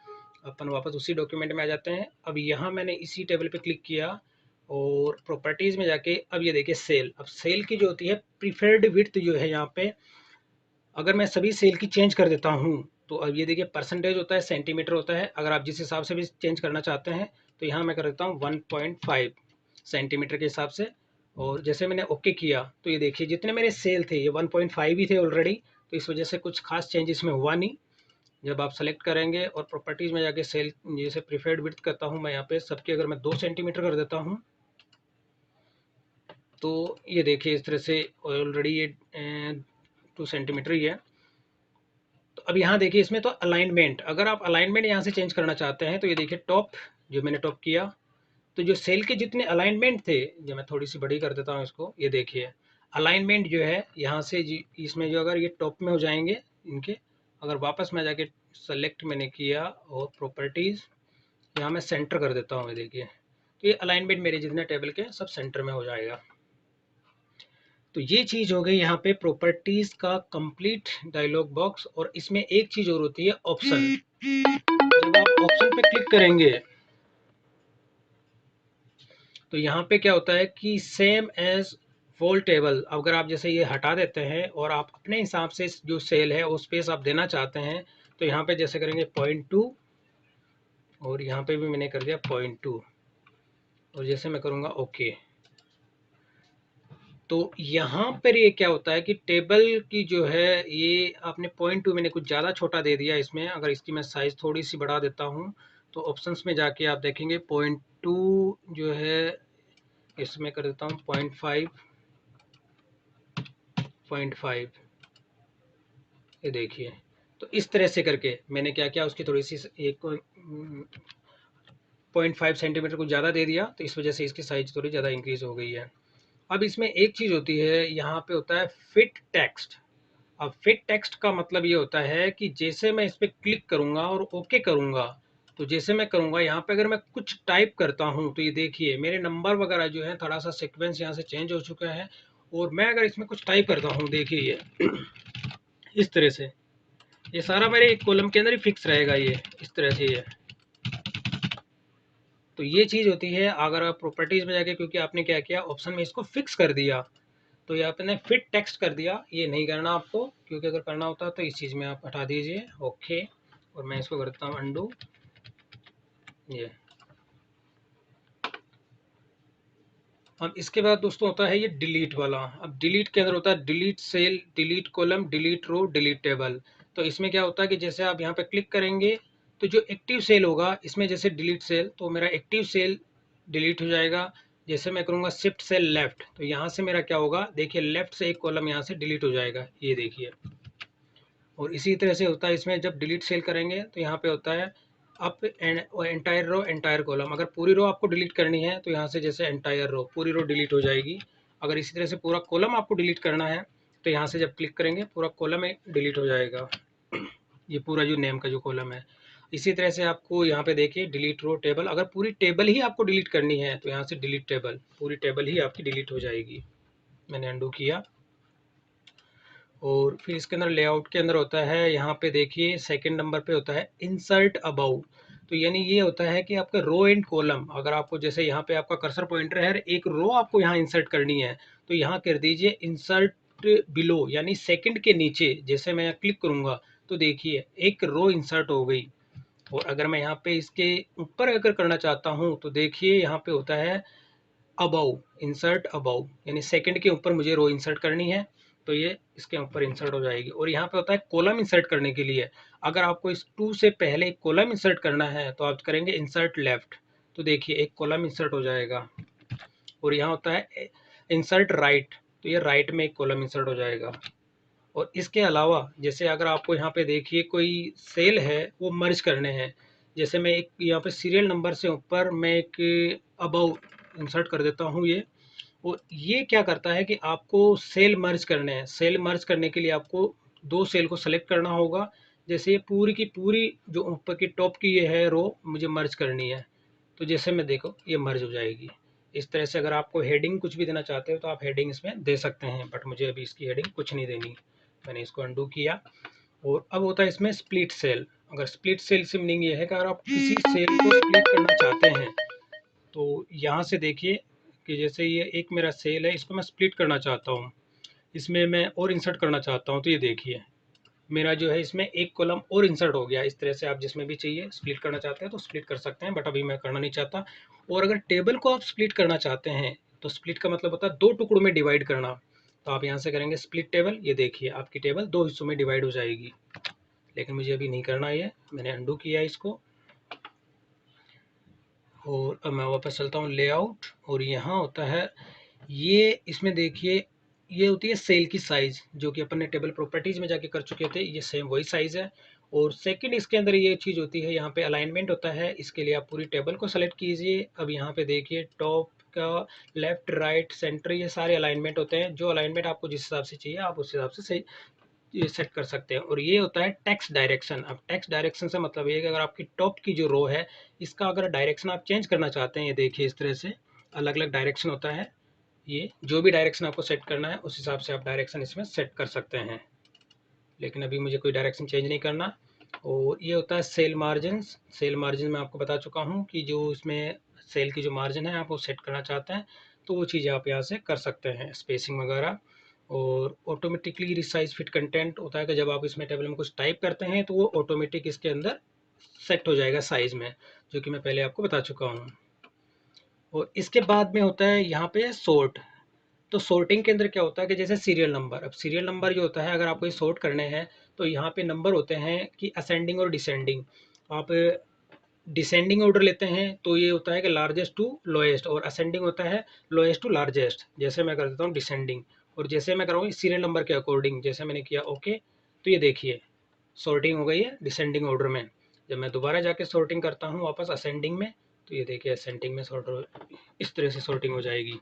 अपन वापस उसी डॉक्यूमेंट में आ जाते हैं। अब यहाँ मैंने इसी टेबल पे क्लिक किया, और प्रॉपर्टीज में जाके अब ये देखिए सेल। अब सेल की जो होती है प्रीफर्ड विड्थ जो है यहाँ पे, अगर मैं सभी सेल की चेंज कर देता हूँ, तो अब ये देखिए परसेंटेज होता है, सेंटीमीटर होता है। अगर आप जिस हिसाब से भी चेंज करना चाहते हैं, तो यहाँ मैं कर देता हूँ 1.5 सेंटीमीटर के हिसाब से। और जैसे मैंने ओके किया, तो ये देखिए जितने मेरे सेल थे ये 1.5 ही थे ऑलरेडी, तो इस वजह से कुछ खास चेंज इसमें हुआ नहीं। जब आप सेलेक्ट करेंगे और प्रॉपर्टीज़ में जाके सेल, जैसे प्रीफर्ड विड्थ करता हूँ मैं यहाँ पे सबके, अगर मैं 2 सेंटीमीटर कर देता हूँ, तो ये देखिए इस तरह से ऑलरेडी ये 2 सेंटीमीटर ही है। तो अब यहाँ देखिए इसमें तो अलाइनमेंट, अगर आप अलाइनमेंट यहाँ से चेंज करना चाहते हैं, तो ये देखिए टॉप, जो मैंने टॉप किया, तो जो सेल के जितने अलाइनमेंट थे, जो मैं थोड़ी सी बड़ी कर देता हूँ इसको, ये देखिए अलाइनमेंट जो है यहाँ से इसमें जो अगर ये टॉप में हो जाएंगे इनके, अगर वापस मैं जाके सेलेक्ट मैंने किया और प्रॉपर्टीज़, यहाँ मैं सेंटर कर देता हूँ, ये देखिए तो ये अलाइनमेंट मेरे जितने टेबल के सब सेंटर में हो जाएगा। तो ये चीज़ हो गई यहाँ पे प्रॉपर्टीज का कंप्लीट डायलॉग बॉक्स। और इसमें एक चीज़ और होती है ऑप्शन। जब आप ऑप्शन पे क्लिक करेंगे, तो यहाँ पे क्या होता है कि सेम एज वोल टेबल, अगर आप जैसे ये हटा देते हैं और आप अपने हिसाब से जो सेल है वो स्पेस आप देना चाहते हैं, तो यहाँ पे जैसे करेंगे 0.2 और यहाँ पे भी मैंने कर दिया 0.2 और जैसे मैं करूँगा ओके, तो यहाँ पर ये क्या होता है कि टेबल की जो है ये आपने 0.2 मैंने कुछ ज़्यादा छोटा दे दिया इसमें। अगर इसकी मैं साइज़ थोड़ी सी बढ़ा देता हूँ तो ऑप्शंस में जाके आप देखेंगे 0.2 जो है इसमें कर देता हूँ 0.5, ये देखिए। तो इस तरह से करके मैंने क्या किया, उसकी थोड़ी सी एक 0.5 सेंटीमीटर कुछ ज़्यादा दे दिया, तो इस वजह से इसकी साइज थोड़ी ज़्यादा इंक्रीज हो गई है। अब इसमें एक चीज़ होती है, यहाँ पे होता है फिट टेक्स्ट। अब फिट टेक्स्ट का मतलब ये होता है कि जैसे मैं इस पर क्लिक करूंगा और ओके करूंगा, तो जैसे मैं करूंगा यहाँ पे अगर मैं कुछ टाइप करता हूँ तो ये देखिए मेरे नंबर वगैरह जो है थोड़ा सा सीक्वेंस यहाँ से चेंज हो चुका है। और मैं अगर इसमें कुछ टाइप करता हूँ देखिए ये इस तरह से ये सारा मेरे एक कॉलम के अंदर ही फिक्स रहेगा, ये इस तरह से ये। तो ये चीज़ होती है अगर आप प्रॉपर्टीज में जाके, क्योंकि आपने क्या किया ऑप्शन में इसको फिक्स कर दिया, तो ये आपने फिट टेक्स्ट कर दिया। ये नहीं करना आपको, क्योंकि अगर करना होता तो इस चीज़ में आप हटा दीजिए ओके। और मैं इसको करता हूँ अंडू, ये। अब इसके बाद दोस्तों होता है ये डिलीट वाला। अब डिलीट के अंदर होता है delete cell, delete column, delete row, delete table. तो इसमें क्या होता है कि जैसे आप यहाँ पे क्लिक करेंगे तो जो एक्टिव सेल होगा इसमें, जैसे डिलीट सेल, तो मेरा एक्टिव सेल डिलीट हो जाएगा। जैसे मैं करूँगा शिफ्ट सेल लेफ्ट, तो यहाँ से मेरा क्या होगा देखिए, लेफ्ट से एक कॉलम यहाँ से डिलीट हो जाएगा, ये देखिए। और इसी तरह से होता है इसमें, जब डिलीट सेल करेंगे तो यहाँ पे होता है up entire row entire column. अगर पूरी रो आपको डिलीट करनी है तो यहाँ से जैसे एंटायर रो, पूरी रो डिलीट हो जाएगी। अगर इसी तरह से पूरा कॉलम आपको डिलीट करना है तो यहाँ से जब क्लिक करेंगे पूरा कॉलम डिलीट हो जाएगा, ये पूरा जो नेम का जो कॉलम है। इसी तरह से आपको यहाँ पे देखिए डिलीट रो टेबल, अगर पूरी टेबल ही आपको डिलीट करनी है तो यहाँ से डिलीट टेबल, पूरी टेबल ही आपकी डिलीट हो जाएगी। मैंने अंडू किया। और फिर इसके अंदर लेआउट के अंदर होता है, यहाँ पे देखिए सेकंड नंबर पे होता है इंसर्ट अबाउट। तो यानी ये होता है कि आपका रो एंड कॉलम, अगर आपको जैसे यहाँ पे आपका कर्सर पॉइंटर है, एक रो आपको यहाँ इंसर्ट करनी है तो यहाँ कर दीजिए इंसर्ट बिलो, यानी सेकंड के नीचे। जैसे मैं क्लिक करूँगा तो देखिए एक रो इंसर्ट हो गई। और अगर मैं यहाँ पे इसके ऊपर अगर करना चाहता हूँ तो देखिए यहाँ पे होता है अबाउ, इंसर्ट अबाउ, यानी सेकंड के ऊपर मुझे रो इंसर्ट करनी है तो ये इसके ऊपर इंसर्ट हो जाएगी। और यहाँ पे होता है कॉलम इंसर्ट करने के लिए, अगर आपको इस टू से पहले एक कॉलम इंसर्ट करना है तो आप करेंगे इंसर्ट लेफ्ट, तो देखिए एक कॉलम इंसर्ट हो जाएगा। और यहाँ होता है इंसर्ट राइट, तो ये राइट में एक कॉलम इंसर्ट हो जाएगा। और इसके अलावा जैसे अगर आपको यहाँ पे देखिए कोई सेल है वो मर्ज करने हैं, जैसे मैं एक यहाँ पे सीरियल नंबर से ऊपर मैं एक अबाउ इंसर्ट कर देता हूँ ये। और ये क्या करता है कि आपको सेल मर्ज करने हैं, सेल मर्ज करने के लिए आपको दो सेल को सेलेक्ट करना होगा। जैसे ये पूरी की पूरी जो ऊपर की टॉप की ये है रो मुझे मर्ज करनी है, तो जैसे मैं देखो ये मर्ज हो जाएगी। इस तरह से अगर आपको हेडिंग कुछ भी देना चाहते हो तो आप हेडिंग इसमें दे सकते हैं, बट मुझे अभी इसकी हेडिंग कुछ नहीं देनी। मैंने इसको अंडू किया। और अब होता है इसमें स्प्लिट सेल। अगर स्प्लिट सेल से मीनिंग ये है कि अगर आप किसी सेल को स्प्लिट करना चाहते हैं तो यहाँ से देखिए कि जैसे ये एक मेरा सेल है, इसको मैं स्प्लिट करना चाहता हूँ, इसमें मैं और इंसर्ट करना चाहता हूँ, तो ये देखिए मेरा जो है इसमें एक कॉलम और इंसर्ट हो गया। इस तरह से आप जिसमें भी चाहिए स्प्लिट करना चाहते हैं तो स्प्लिट कर सकते हैं, बट अभी मैं करना नहीं चाहता। और अगर टेबल को आप स्प्लिट करना चाहते हैं तो स्प्लिट का मतलब होता है दो टुकड़ों में डिवाइड करना, तो आप यहाँ से करेंगे स्प्लिट टेबल, ये देखिए आपकी टेबल दो हिस्सों में डिवाइड हो जाएगी। लेकिन मुझे अभी नहीं करना, ये मैंने अंडू किया इसको। और अब मैं वापस चलता हूँ लेआउट, और यहाँ होता है ये, इसमें देखिए ये होती है सेल की साइज, जो कि अपन ने टेबल प्रॉपर्टीज में जाके कर चुके थे, ये सेम वही साइज है। और सेकंड इसके अंदर ये चीज़ होती है, यहाँ पे अलाइनमेंट होता है, इसके लिए आप पूरी टेबल को सेलेक्ट कीजिए। अब यहाँ पे देखिए टॉप का लेफ्ट राइट सेंटर ये सारे अलाइनमेंट होते हैं, जो अलाइनमेंट आपको जिस हिसाब से चाहिए आप उस हिसाब से सही ये सेट कर सकते हैं। और ये होता है टेक्स्ट डायरेक्शन। अब टेक्स्ट डायरेक्शन से मतलब ये है कि अगर आपकी टॉप की जो रो है इसका अगर डायरेक्शन आप चेंज करना चाहते हैं, ये देखिए इस तरह से अलग अलग डायरेक्शन होता है, ये जो भी डायरेक्शन आपको सेट करना है उस हिसाब से आप डायरेक्शन इसमें सेट कर सकते हैं। लेकिन अभी मुझे कोई डायरेक्शन चेंज नहीं करना। और ये होता है सेल मार्जिन। सेल मार्जिन मैं आपको बता चुका हूँ कि जो इसमें सेल की जो मार्जिन है आप वो सेट करना चाहते हैं तो वो चीज़ आप यहाँ से कर सकते हैं, स्पेसिंग वगैरह। और ऑटोमेटिकली रिसाइज फिट कंटेंट होता है कि जब आप इसमें टेबल में कुछ टाइप करते हैं तो वो ऑटोमेटिक इसके अंदर सेट हो जाएगा साइज में, जो कि मैं पहले आपको बता चुका हूँ। और इसके बाद में होता है यहाँ पे सॉर्ट। तो सॉर्टिंग के अंदर क्या होता है कि जैसे सीरियल नंबर, अब सीरियल नंबर जो होता है अगर आपको ये सॉर्ट करने हैं तो यहाँ पे नंबर होते हैं कि असेंडिंग और डिसेंडिंग। आप डिसेंडिंग ऑर्डर लेते हैं तो ये होता है कि लार्जेस्ट टू लोएस्ट, और असेंडिंग होता है लोएस्ट टू लार्जेस्ट। जैसे मैं कर देता हूँ डिसेंडिंग, और जैसे मैं कराऊँ सीरियल नंबर के अकॉर्डिंग, जैसे मैंने किया ओके, तो ये देखिए सॉर्टिंग हो गई है डिसेंडिंग ऑर्डर में। जब मैं दोबारा जाके सॉर्टिंग करता हूँ वापस असेंडिंग में, तो ये देखिए असेंडिंग में सॉर्ट इस तरह से सॉर्टिंग हो जाएगी।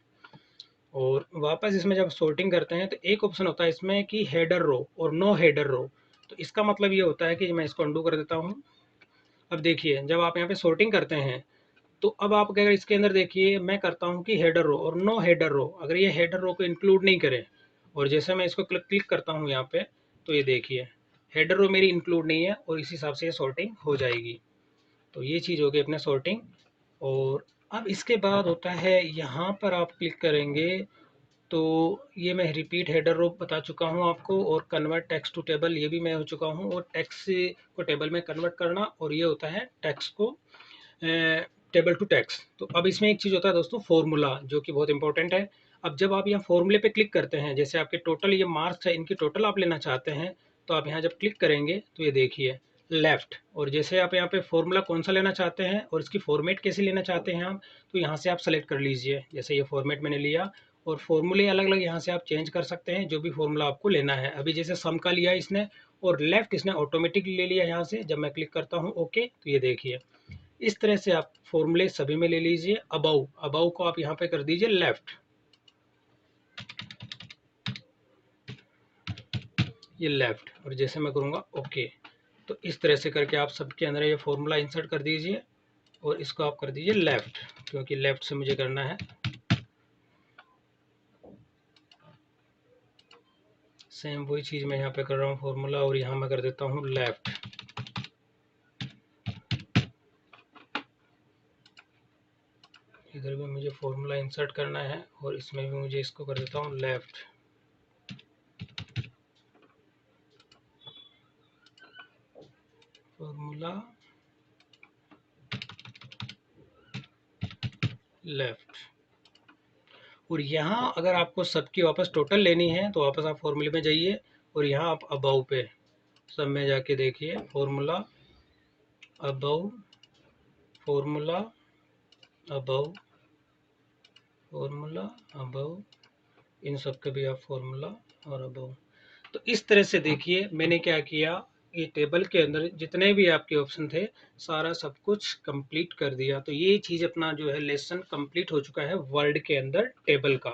और वापस इसमें जब सॉर्टिंग करते हैं तो एक ऑप्शन होता है इसमें कि हेडर रो और नो हेडर रो। तो इसका मतलब ये होता है कि मैं इसको अंडू कर देता हूँ। अब देखिए जब आप यहाँ पे सॉर्टिंग करते हैं तो अब आप अगर इसके अंदर देखिए मैं करता हूँ कि हेडर रो और नो हेडर रो, अगर ये हेडर रो को इंक्लूड नहीं करे, और जैसे मैं इसको क्लिक करता हूँ यहाँ पे, तो ये देखिए हेडर रो मेरी इंक्लूड नहीं है और इस हिसाब से ये सॉर्टिंग हो जाएगी। तो ये चीज़ हो गई अपने सॉर्टिंग। और अब इसके बाद होता है यहाँ पर आप क्लिक करेंगे तो ये मैं रिपीट हेडर रो बता चुका हूँ आपको, और कन्वर्ट टेक्स्ट टू टेबल ये भी मैं हो चुका हूँ, और टेक्स्ट को टेबल में कन्वर्ट करना, और ये होता है टेक्स्ट को टेबल टू टेक्स्ट। तो अब इसमें एक चीज़ होता है दोस्तों फॉर्मूला, जो कि बहुत इंपॉर्टेंट है। अब जब आप यहाँ फॉर्मूले पे क्लिक करते हैं, जैसे आपके टोटल ये मार्क्स है इनकी टोटल आप लेना चाहते हैं, तो आप यहाँ जब क्लिक करेंगे तो ये देखिए लेफ्ट, और जैसे आप यहाँ पे फॉर्मूला कौन सा लेना चाहते हैं और इसकी फॉर्मेट कैसे लेना चाहते हैं आप, तो यहाँ से आप सेलेक्ट कर लीजिए। जैसे ये फॉर्मेट मैंने लिया, और फॉर्मूले अलग अलग यहाँ से आप चेंज कर सकते हैं जो भी फॉर्मूला आपको लेना है। अभी जैसे सम का लिया इसने, और लेफ्ट इसने ऑटोमेटिक ले लिया यहाँ से। जब मैं क्लिक करता हूँ ओके, तो ये देखिए इस तरह से आप फॉर्मूले सभी में ले लीजिए। अबाउ, अबाउ को आप यहाँ पे कर दीजिए लेफ्ट, ये लेफ्ट, और जैसे मैं करूँगा ओके, तो इस तरह से करके आप सबके अंदर ये फॉर्मूला इंसर्ट कर दीजिए, और इसको आप कर दीजिए लेफ्ट, क्योंकि लेफ्ट से मुझे करना है। सेम वही चीज़ मैं यहाँ पे कर रहा हूँ फॉर्मूला, और यहाँ मैं कर देता हूँ लेफ्ट। इधर भी मुझे फॉर्मूला इंसर्ट करना है, और इसमें भी मुझे इसको कर देता हूँ लेफ्ट। Formula left. और यहाँ अगर आपको सबकी वापस टोटल लेनी है तो वापस आप फॉर्मूले में जाइए, और यहाँ आप अबाउ पे सब में जाके देखिए फॉर्मूला अबाउ, फॉर्मूला अबाउ, फॉर्मूला अबाउ, इन सब के भी आप फॉर्मूला और अबाउ। तो इस तरह से देखिए मैंने क्या किया, ये टेबल के अंदर जितने भी आपके ऑप्शन थे सारा सब कुछ कंप्लीट कर दिया। तो ये चीज़ अपना जो है लेसन कंप्लीट हो चुका है वर्ड के अंदर टेबल का।